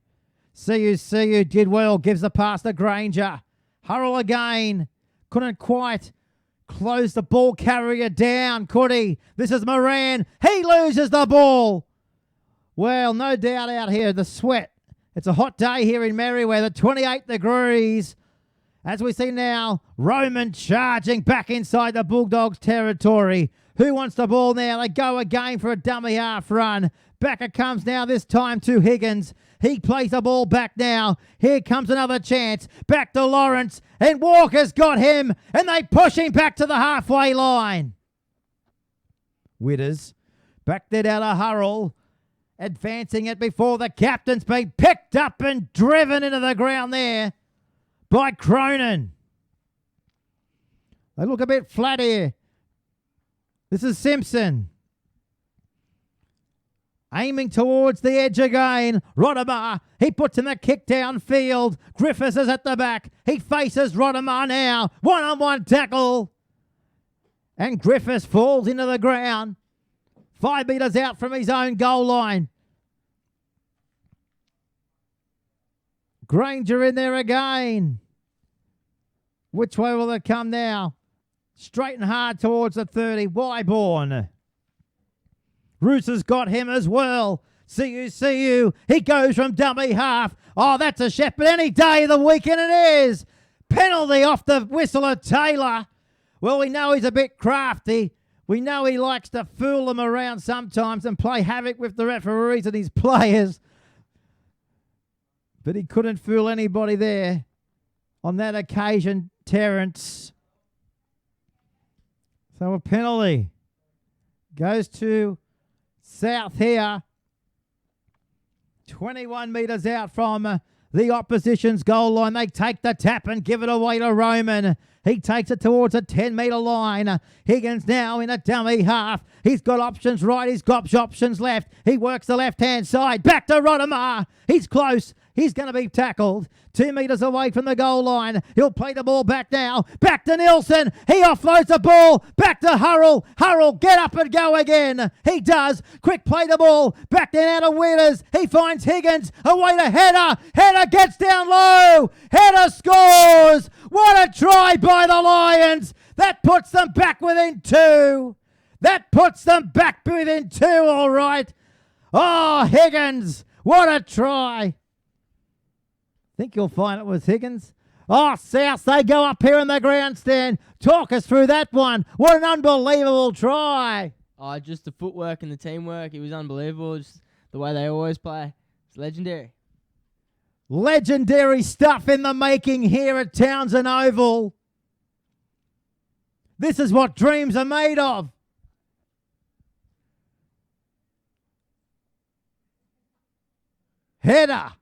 See you did well, gives the pass to Granger. Hurrell again. Couldn't quite close the ball carrier down, could he? This is Moran. He loses the ball. Well, no doubt out here, the sweat. It's a hot day here in Merriweather, 28 degrees. As we see now, Roman charging back inside the Bulldogs territory. Who wants the ball now? They go again for a dummy half run. Back it comes now, this time to Higgins. He plays the ball back now. Here comes another chance. Back to Lawrence. And Walker's got him. And they push him back to the halfway line. Witters back there down to Hurrell. Advancing it before the captain's been picked up and driven into the ground there by Cronin. They look a bit flat here. This is Simpson. Aiming towards the edge again. Rodimer, he puts in the kick downfield. Griffiths is at the back. He faces Rodimer now. One-on-one tackle. And Griffiths falls into the ground. 5 metres out from his own goal line. Granger in there again. Which way will it come now? Straight and hard towards the 30. Wyborn. Roos got him as well. See you. He goes from dummy half. Oh, that's a Shepherd any day of the week, and it is. Penalty off the whistle of Taylor. Well, we know he's a bit crafty. We know he likes to fool them around sometimes and play havoc with the referees and his players. But he couldn't fool anybody there on that occasion, Terrence. So a penalty goes to South here. 21 metres out from the opposition's goal line. They take the tap and give it away to Roman. He takes it towards a 10-metre line. Higgins now in a dummy half. He's got options right. He's got options left. He works the left-hand side. Back to Rodimer. He's close. He's going to be tackled. 2 metres away from the goal line. He'll play the ball back now. Back to Nielsen. He offloads the ball. Back to Hurrell. Hurrell, get up and go again. He does. Quick play the ball. Back down out of Witters. He finds Higgins. Away to Header. Header gets down low. Header scores. What a try by the Lions. That puts them back within 2. That puts them back within 2, all right. Oh, Higgins. What a try. Think you'll find it was Higgins. Oh, South, they go up here in the grandstand. Talk us through that one. What an unbelievable try. Oh, just the footwork and the teamwork. It was unbelievable. Just the way they always play. It's legendary. Legendary stuff in the making here at Townsend Oval. This is what dreams are made of. Header.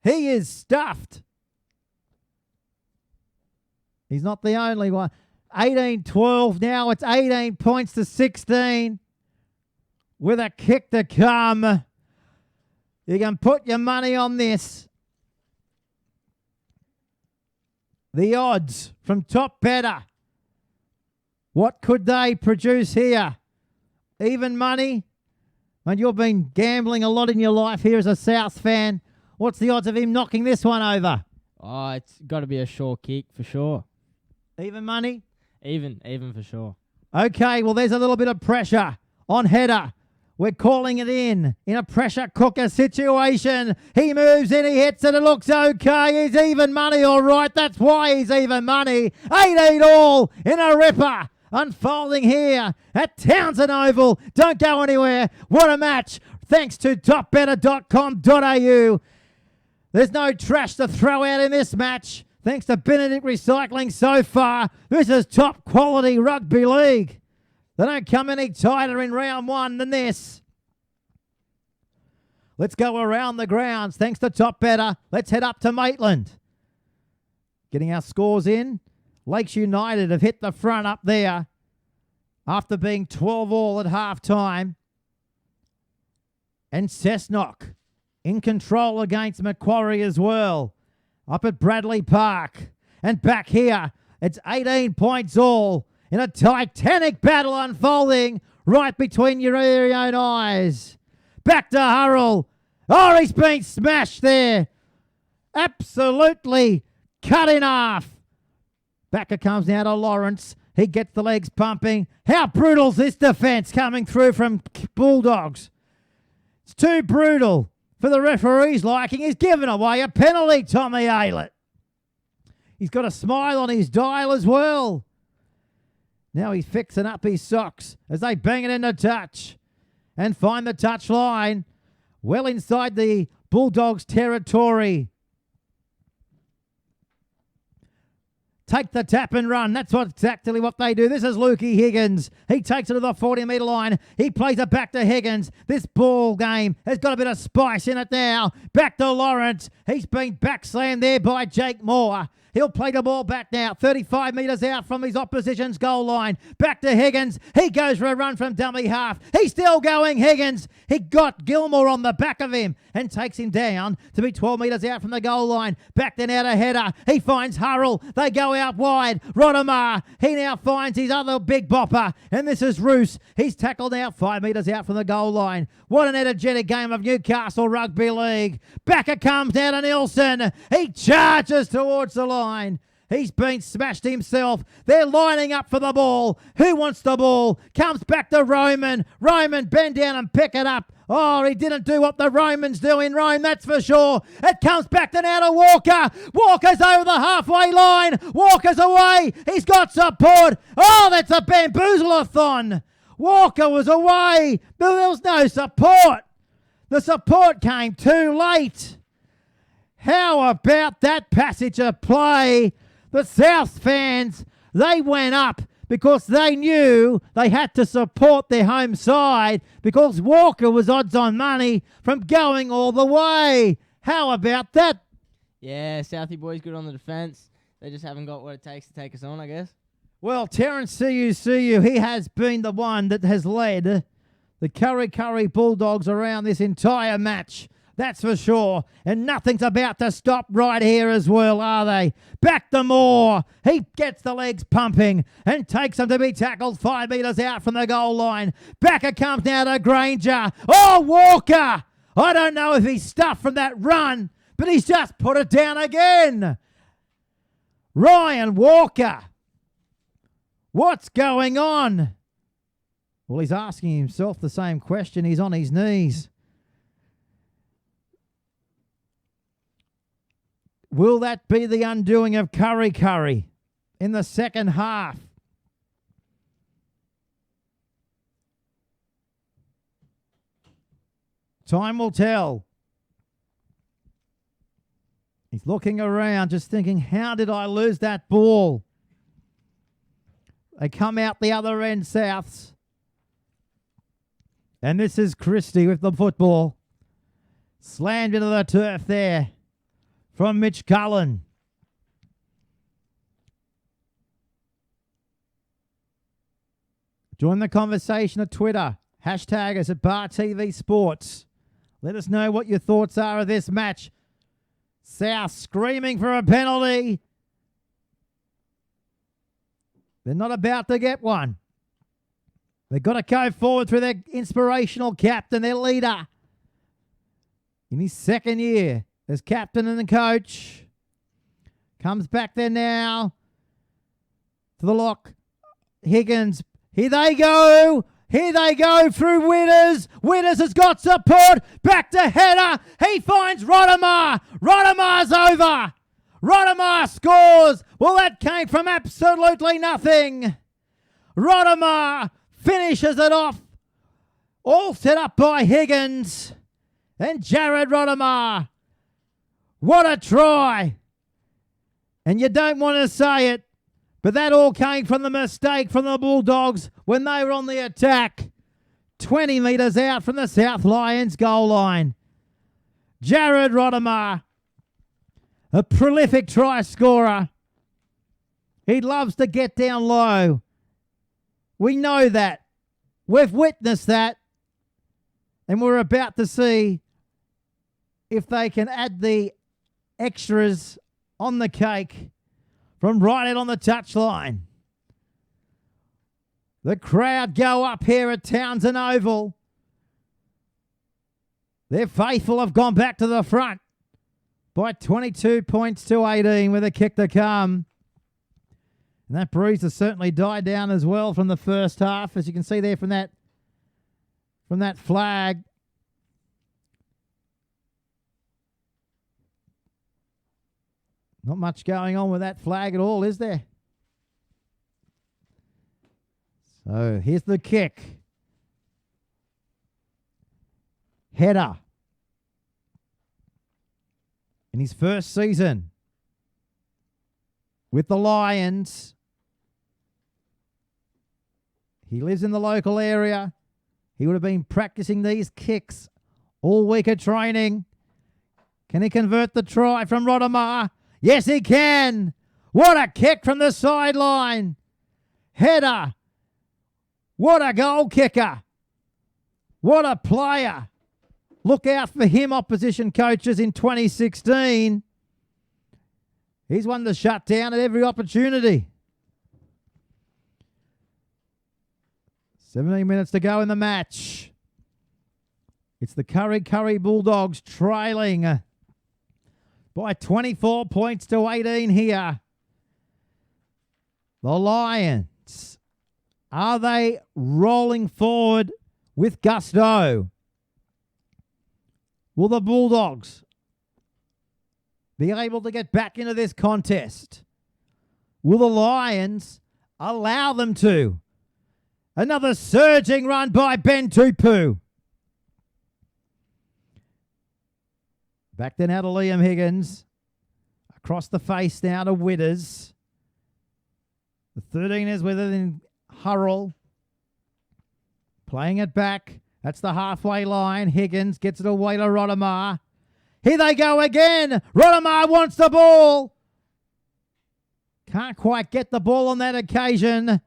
He is stuffed. He's not the only one. 18-12 now. It's 18 points to 16. With a kick to come. You can put your money on this. The odds from Top Better. What could they produce here? Even money? And you've been gambling a lot in your life here as a South fan. What's the odds of him knocking this one over? Oh, it's got to be a sure kick for sure. Even money? Even for sure. Okay, well, there's a little bit of pressure on Header. We're calling it in a pressure cooker situation. He moves in, he hits it, it looks okay. He's even money, all right. That's why he's even money. 18 all in a ripper. Unfolding here at Townsend Oval. Don't go anywhere. What a match. Thanks to topbetter.com.au. There's no trash to throw out in this match. Thanks to Benedict Recycling so far. This is top quality rugby league. They don't come any tighter in round one than this. Let's go around the grounds. Thanks to Top Better. Let's head up to Maitland. Getting our scores in. Lakes United have hit the front up there after being 12 all at half time. And Cessnock in control against Macquarie as well. Up at Bradley Park. And back here, it's 18 points all in a titanic battle unfolding right between your very own eyes. Back to Hurrell. Oh, he's been smashed there. Absolutely cut in half. Back it comes now to Lawrence. He gets the legs pumping. How brutal is this defence coming through from Bulldogs? It's too brutal for the referee's liking. He's given away a penalty, Tommy Aylett. He's got a smile on his dial as well. Now he's fixing up his socks as they bang it into touch and find the touch line well inside the Bulldogs' territory. Take the tap and run. That's exactly what they do. This is Lukey Higgins. He takes it to the 40-metre line. He plays it back to Higgins. This ball game has got a bit of spice in it now. Back to Lawrence. He's been backslammed there by Jake Moore. He'll play the ball back now, 35 metres out from his opposition's goal line. Back to Higgins. He goes for a run from dummy half. He's still going, Higgins. He got Gilmore on the back of him and takes him down to be 12 metres out from the goal line. Back then out a header. He finds Hurrell. They go out wide. Rodemar. He now finds his other big bopper. And this is Roos. He's tackled now 5 metres out from the goal line. What an energetic game of Newcastle Rugby League. Back it comes down to Nielsen. He charges towards the line. He's been smashed himself. They're lining up for the ball. Who wants the ball? Comes back to Roman. Roman, bend down and pick it up. Oh, he didn't do what the Romans do in Rome, that's for sure. It comes back to now to Walker. Walker's over the halfway line. Walker's away. He's got support. Oh, that's a bamboozle-a-thon. Walker was away, but there was no support. The support came too late. How about that passage of play? The South fans, they went up because they knew they had to support their home side because Walker was odds on money from going all the way. How about that? Yeah, Southie boys good on the defence. They just haven't got what it takes to take us on, I guess. Well, Terrence Siu, he has been the one that has led the Kurri Bulldogs around this entire match. That's for sure. And nothing's about to stop right here as well, are they? Back to Moore. He gets the legs pumping and takes them to be tackled 5 metres out from the goal line. Back it comes now to Granger. Oh, Walker. I don't know if he's stuffed from that run, but he's just put it down again. Ryan Walker. What's going on? Well, he's asking himself the same question. He's on his knees. Will that be the undoing of Kurri in the second half? Time will tell. He's looking around, just thinking, how did I lose that ball? They come out the other end, Souths. And this is Christie with the football. Slammed into the turf there from Mitch Cullen. Join the conversation at Twitter. Hashtag us at Bar TV Sports. Let us know what your thoughts are of this match. South screaming for a penalty. They're not about to get one. They've got to go forward through their inspirational captain, their leader. In his second year as captain and the coach. Comes back there now to the lock. Higgins. Here they go. Here they go through Winners. Winners has got support. Back to header. He finds Rottemar. Rottemar's over. Rottemar scores. Well, that came from absolutely nothing. Rottemar finishes it off. All set up by Higgins. And Jared Rottemar. What a try. And you don't want to say it, but that all came from the mistake from the Bulldogs when they were on the attack. 20 metres out from the South Lions goal line. Jared Rottemar, a prolific try scorer. He loves to get down low. We know that. We've witnessed that. And we're about to see if they can add the extras on the cake from right out on the touchline. The crowd go up here at Townsend Oval. Their faithful have gone back to the front by 22 points to 18 with a kick to come. And that breeze has certainly died down as well from the first half, as you can see there from that flag. Not much going on with that flag at all, is there? So here's the kick. Header. In his first season with the Lions. He lives in the local area. He would have been practicing these kicks all week at training. Can he convert the try from Rottemar? Yes, he can. What a kick from the sideline. Header. What a goal kicker. What a player. Look out for him, opposition coaches, in 2016. He's one to shut down at every opportunity. 17 minutes to go in the match. It's the Kurri Bulldogs trailing by 24 points to 18 here. The Lions, are they rolling forward with gusto? Will the Bulldogs be able to get back into this contest? Will the Lions allow them to? Another surging run by Ben Tupu. Back then out to Liam Higgins. Across the face now to Witters. The 13 is with it in Hurrell. Playing it back. That's the halfway line. Higgins gets it away to Rottemar. Here they go again. Rottemar wants the ball. Can't quite get the ball on that occasion.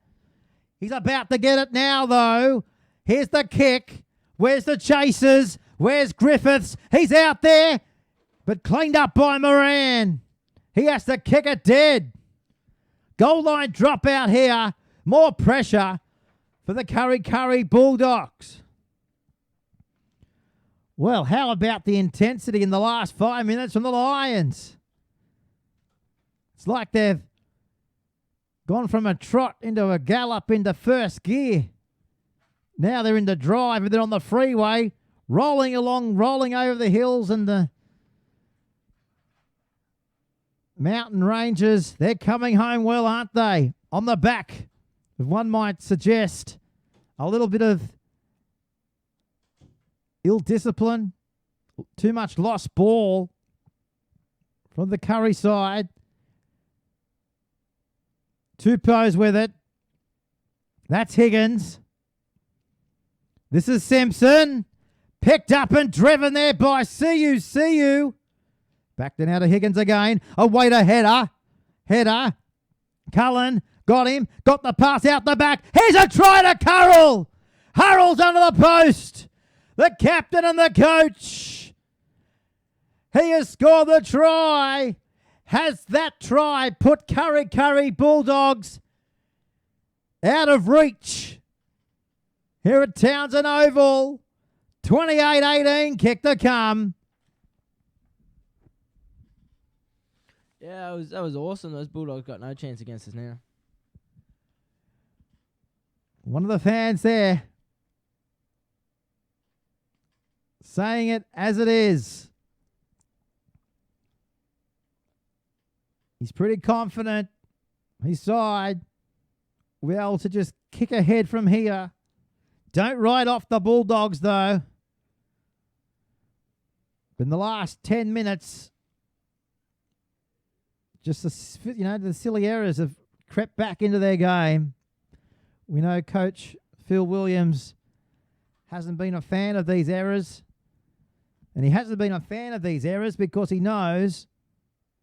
He's about to get it now, though. Here's the kick. Where's the chasers? Where's Griffiths? He's out there, but cleaned up by Moran. He has to kick it dead. Goal line drop out here. More pressure for the Kurri Bulldogs. Well, how about the intensity in the last 5 minutes from the Lions? It's like they've gone from a trot into a gallop into first gear. Now they're into drive, and they're on the freeway, rolling along, rolling over the hills and the mountain ranges. They're coming home well, aren't they? On the back, if one might suggest, a little bit of ill discipline, too much lost ball from the Kurri side. Tupou's with it. That's Higgins. This is Simpson. Picked up and driven there by See You. Back to now to Higgins again. Away to Header. Cullen got him. Got the pass out the back. Here's a try to Currell. Hurrell's under the post. The captain and the coach. He has scored the try. Has that try put Kurri Bulldogs out of reach here at Townsend Oval? 28-18, kick to come. Yeah, that was awesome. Those Bulldogs got no chance against us now. One of the fans there saying it as it is. He's pretty confident. His side will be able to just kick ahead from here. Don't write off the Bulldogs, though. But in the last 10 minutes, just the silly errors have crept back into their game. We know Coach Phil Williams hasn't been a fan of these errors. And he hasn't been a fan of these errors because he knows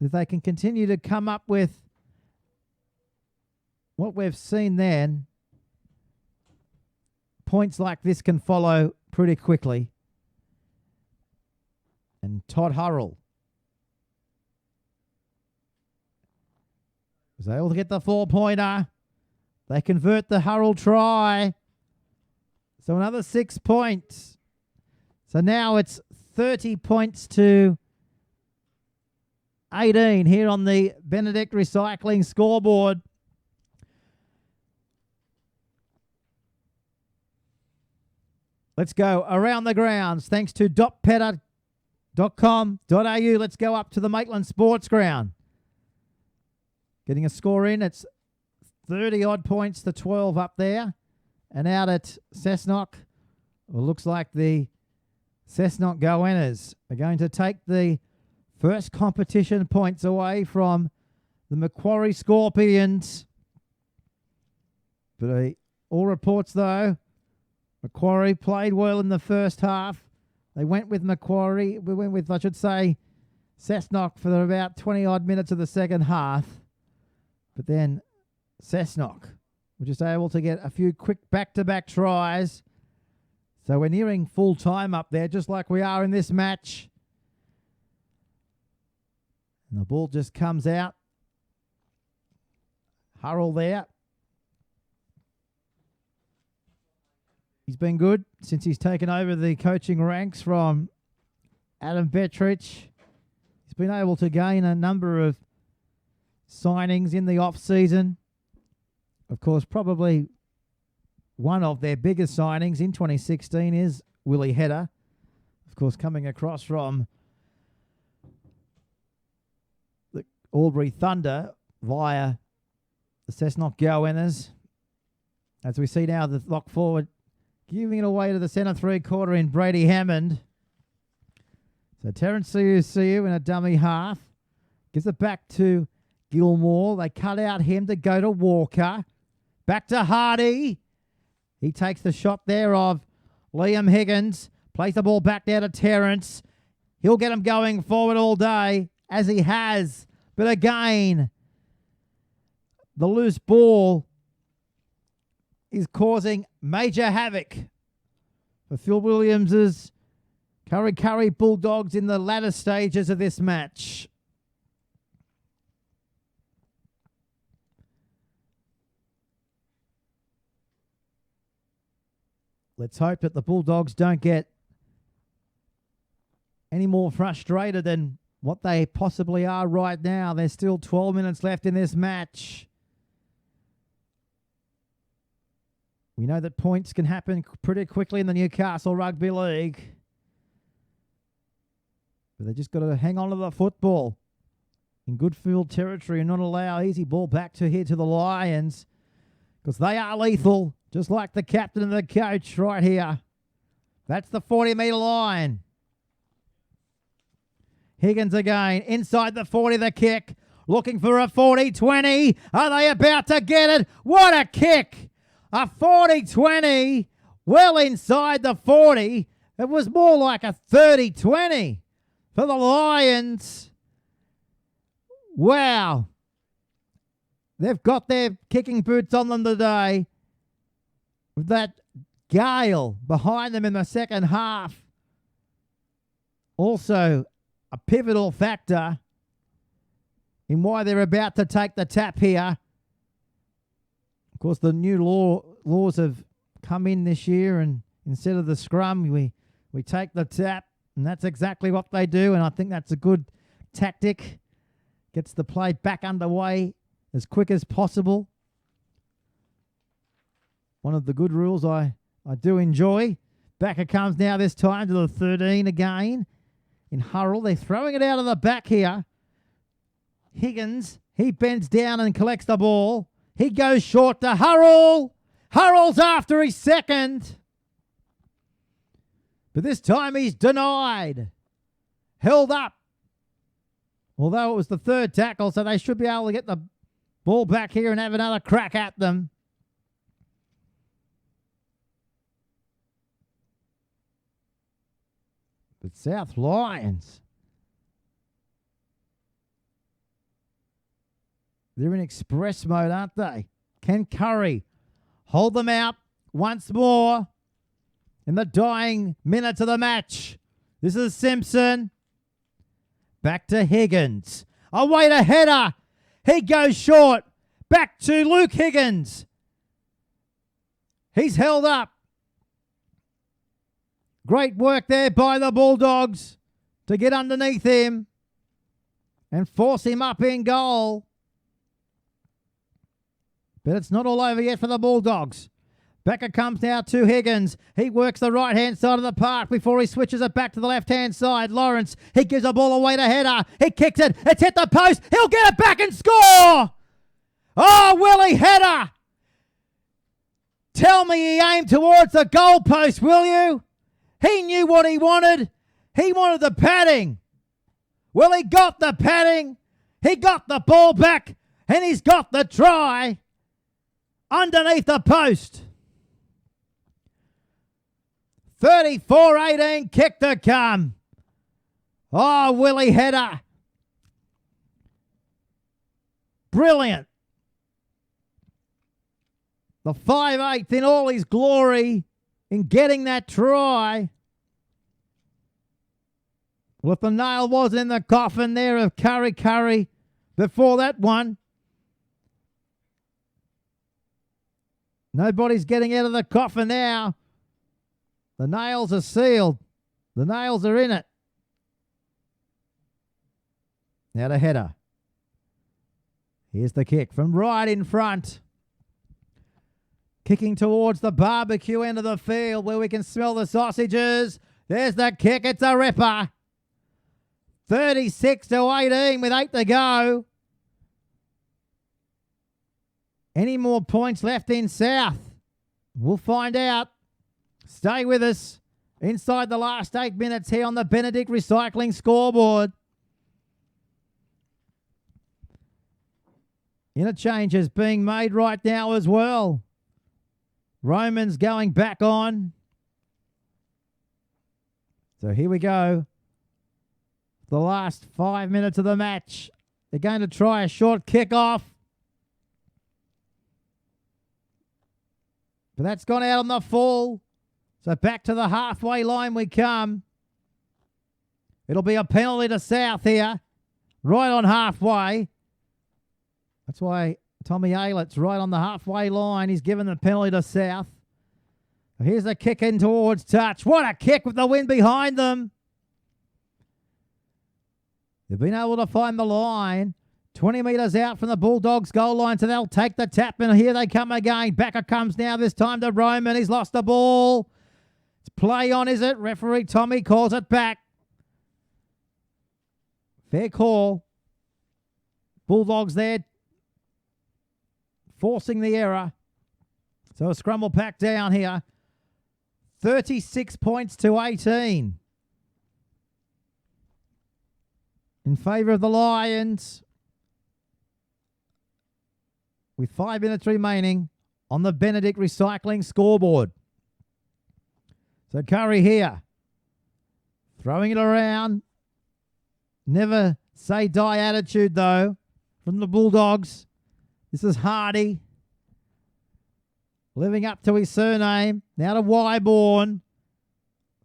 that they can continue to come up with what we've seen then. Points like this can follow pretty quickly. And Todd Hurrell was able to get the 4-pointer. They convert the Hurrell try. So another 6 points. So now it's 30 points to 18 here on the Benedict Recycling scoreboard. Let's go around the grounds. Thanks to dotpeta.com.au. Let's go up to the Maitland Sports Ground. Getting a score in. It's 30-odd points to 12 up there. And out at Cessnock, it looks like the Cessnock Goannas are going to take the first competition points away from the Macquarie Scorpions. But all reports, though, Macquarie played well in the first half. They went with Macquarie. We went with, I should say, Cessnock for about 20-odd minutes of the second half. But then Cessnock were just able to get a few quick back-to-back tries. So we're nearing full time up there, just like we are in this match. And the ball just comes out. Hurrell there. He's been good since he's taken over the coaching ranks from Adam Bettridge. He's been able to gain a number of signings in the off-season. Of course, probably one of their biggest signings in 2016 is Willie Hedder. Of course, coming across from the Albury Thunder via the Cessnock Goannas. As we see now, the lock forward giving it away to the centre three-quarter in Brady Hammond. So Terence Siu in a dummy half. Gives it back to Gilmore. They cut out him to go to Walker. Back to Hardy. He takes the shot there of Liam Higgins. Plays the ball back there to Terence. He'll get him going forward all day, as he has. But again, the loose ball is causing major havoc for Phil Williams's Kurri Bulldogs in the latter stages of this match. Let's hope that the Bulldogs don't get any more frustrated than what they possibly are right now. There's still 12 minutes left in this match. We know that points can happen pretty quickly in the Newcastle Rugby League. But they just got to hang on to the football in good field territory and not allow easy ball back to here to the Lions, because they are lethal, just like the captain and the coach right here. That's the 40-metre line. Higgins again, inside the 40, the kick. Looking for a 40-20. Are they about to get it? What a kick! A 40-20, well inside the 40. It was more like a 30-20 for the Lions. Wow. They've got their kicking boots on them today. With that gale behind them in the second half. Also a pivotal factor in why they're about to take the tap here. Of course, the new laws have come in this year, and instead of the scrum, we take the tap, and that's exactly what they do, and I think that's a good tactic. Gets the play back underway as quick as possible. One of the good rules I do enjoy. Back it comes now this time to the 13 again. In Hurrell, they're throwing it out of the back here. Higgins, he bends down and collects the ball. He goes short to Hurrell. Hurrell's after his second. But this time he's denied. Held up. Although it was the third tackle, so they should be able to get the ball back here and have another crack at them. But South Lions, they're in express mode, aren't they? Can Kurri hold them out once more in the dying minutes of the match? This is Simpson. Back to Higgins. Away to header. He goes short. Back to Luke Higgins. He's held up. Great work there by the Bulldogs to get underneath him and force him up in goal. But it's not all over yet for the Bulldogs. Back it comes now to Higgins. He works the right-hand side of the park before he switches it back to the left-hand side. Lawrence, he gives the ball away to header. He kicks it. It's hit the post. He'll get it back and score. Oh, Willie header. Tell me he aimed towards the goal post, will you? He knew what he wanted. He wanted the padding. Well, he got the padding. He got the ball back, and he's got the try underneath the post. 34-18, kick to come. Oh, Willie header. Brilliant. The 5/8 in all his glory in getting that try. Well, if the nail was in the coffin there of Kurri before that one, nobody's getting out of the coffin now. The nails are sealed. The nails are in it. Now the header. Here's the kick from right in front. Kicking towards the barbecue end of the field where we can smell the sausages. There's the kick. It's a ripper. 36-18 with 8 to go. Any more points left in South? We'll find out. Stay with us inside the last 8 minutes here on the Benedict Recycling scoreboard. Interchanges being made right now as well. Roman's going back on. So here we go. The last 5 minutes of the match. They're going to try a short kickoff. But that's gone out on the full. So back to the halfway line we come. It'll be a penalty to South here. Right on halfway. That's why Tommy Aylett's right on the halfway line. He's given the penalty to South. Here's a kick in towards touch. What a kick with the wind behind them. They've been able to find the line. 20 metres out from the Bulldogs' goal line, so they'll take the tap, and here they come again. Back it comes now, this time to Roman. He's lost the ball. It's play on, is it? Referee Tommy calls it back. Fair call. Bulldogs there forcing the error. So a scrum will pack down here. 36 points to 18. In favour of the Lions. With 5 minutes remaining on the Benedict Recycling scoreboard. So Kurri here. Throwing it around. Never say die attitude though from the Bulldogs. This is Hardy. Living up to his surname. Now to Wyborn.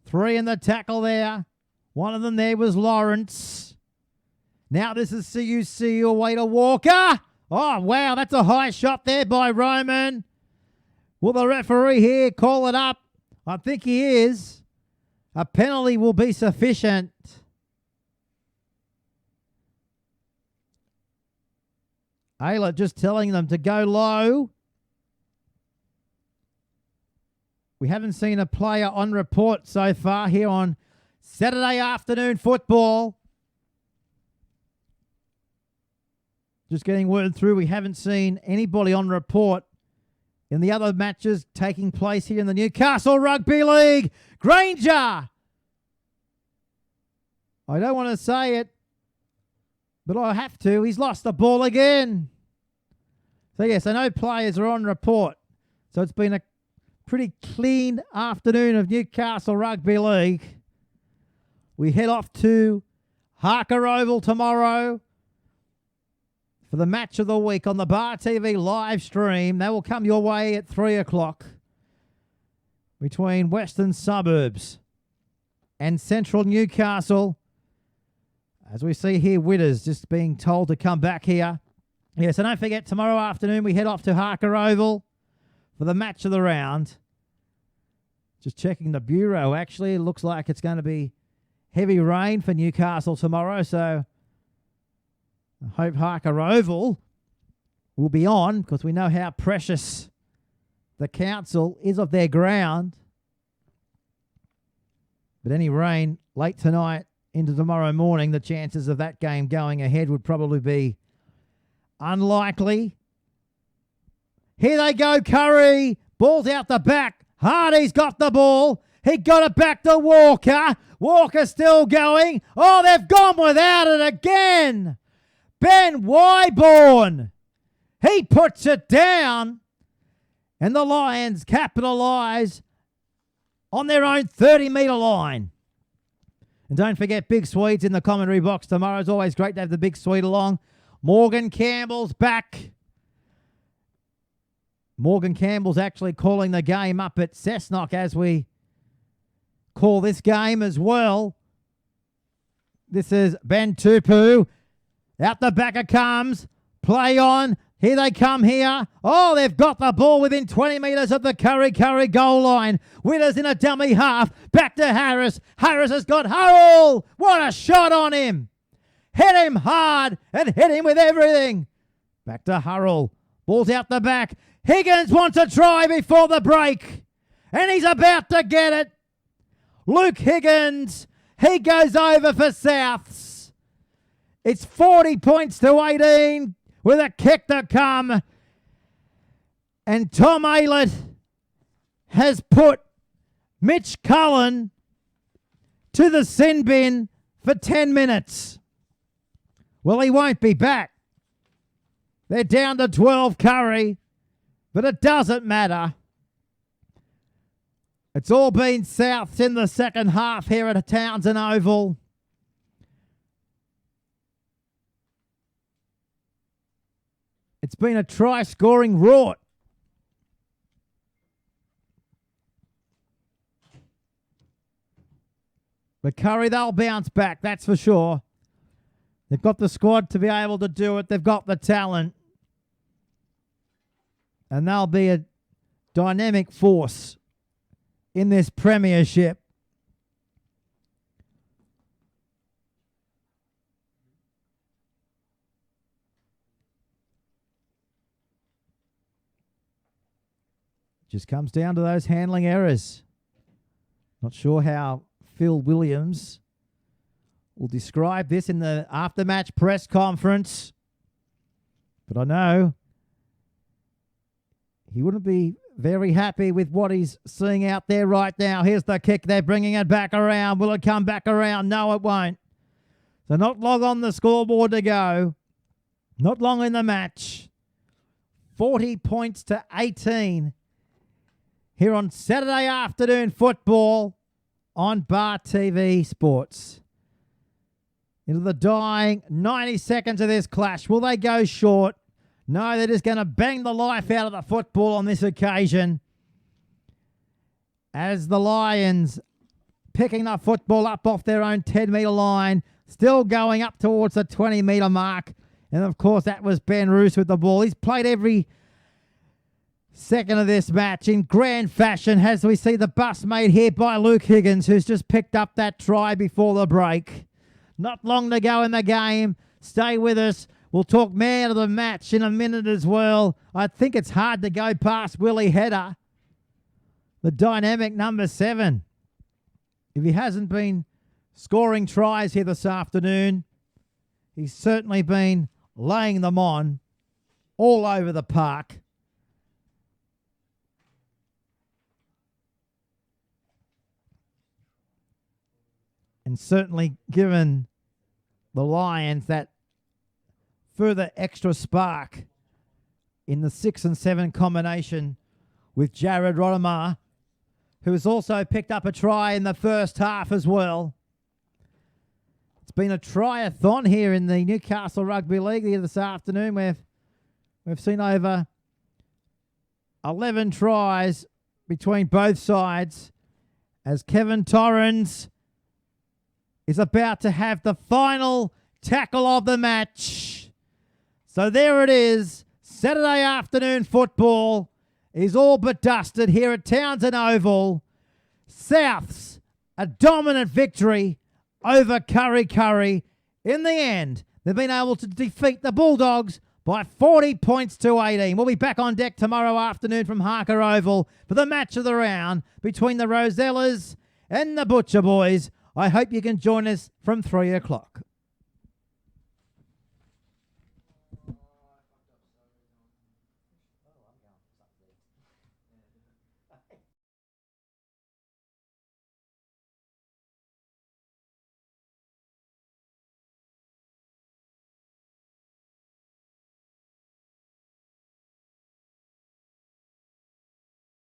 3 in the tackle there. One of them there was Lawrence. Now this is CUC away to Walker. Oh, wow, that's a high shot there by Roman. Will the referee here call it up? I think he is. A penalty will be sufficient. Ayla just telling them to go low. We haven't seen a player on report so far here on Saturday afternoon football. Just getting word through. We haven't seen anybody on report in the other matches taking place here in the Newcastle Rugby League. Granger! I don't want to say it, but I have to. He's lost the ball again. So, yes, I know players are on report. So it's been a pretty clean afternoon of Newcastle Rugby League. We head off to Harker Oval tomorrow for the match of the week on the Bar TV live stream. That will come your way at 3 o'clock between Western Suburbs and Central Newcastle. As we see here, Witters just being told to come back here. Yeah, so don't forget, tomorrow afternoon we head off to Harker Oval for the match of the round. Just checking the bureau, actually. It looks like it's going to be heavy rain for Newcastle tomorrow, so I hope Harker Oval will be on, because we know how precious the council is of their ground. But any rain late tonight into tomorrow morning, the chances of that game going ahead would probably be unlikely. Here they go, Kurri. Ball's out the back. Hardy's got the ball. He got it back to Walker. Walker still going. Oh, they've gone without it again. Ben Wyborn. He puts it down. And the Lions capitalise on their own 30-metre line. And don't forget, Big Swede's in the commentary box tomorrow. It's always great to have the Big Swede along. Morgan Campbell's back. Morgan Campbell's actually calling the game up at Cessnock as we call this game as well. This is Ben Tupu. Out the back it comes. Play on. Here they come here. Oh, they've got the ball within 20 metres of the Kurri goal line. Witters in a dummy half. Back to Harris. Harris has got Hurrell. What a shot on him. Hit him hard and hit him with everything. Back to Hurrell. Ball's out the back. Higgins wants a try before the break. And he's about to get it. Luke Higgins. He goes over for Souths. It's 40 points to 18. With a kick to come. And Tom Aylett has put Mitch Cullen to the sin bin for 10 minutes. Well, he won't be back. They're down to 12, Kurri. But it doesn't matter. It's all been Souths in the second half here at Townsend Oval. It's been a try-scoring rort. But Kurri, they'll bounce back, that's for sure. They've got the squad to be able to do it. They've got the talent. And they'll be a dynamic force in this premiership. Just comes down to those handling errors. Not sure how Phil Williams will describe this in the after-match press conference. But I know he wouldn't be very happy with what he's seeing out there right now. Here's the kick. They're bringing it back around. Will it come back around? No, it won't. So not long on the scoreboard to go. Not long in the match. 40 points to 18. Here on Saturday afternoon football on Bar TV Sports. Into the dying 90 seconds of this clash. Will they go short? No, they're just going to bang the life out of the football on this occasion. As the Lions picking the football up off their own 10-metre line. Still going up towards the 20-metre mark. And, of course, that was Ben Roos with the ball. He's played every second of this match in grand fashion as we see the bust made here by Luke Higgins, who's just picked up that try before the break. Not long to go in the game. Stay with us. We'll talk man of the match in a minute as well. I think it's hard to go past Willie Hedder. the dynamic number 7. If he hasn't been scoring tries here this afternoon, he's certainly been laying them on all over the park. And certainly given the Lions that further extra spark in the 6 and 7 combination with Jared Rodimer, who has also picked up a try in the first half as well. It's been a try-a-thon here in the Newcastle Rugby League here this afternoon. We've seen over 11 tries between both sides as Kevin Torrens is about to have the final tackle of the match. So there it is. Saturday afternoon football is all but dusted here at Townsend Oval. Souths, a dominant victory over Kurri. In the end, they've been able to defeat the Bulldogs by 40 points to 18. We'll be back on deck tomorrow afternoon from Harker Oval for the match of the round between the Rosellas and the Butcher Boys. I hope you can join us from 3 o'clock.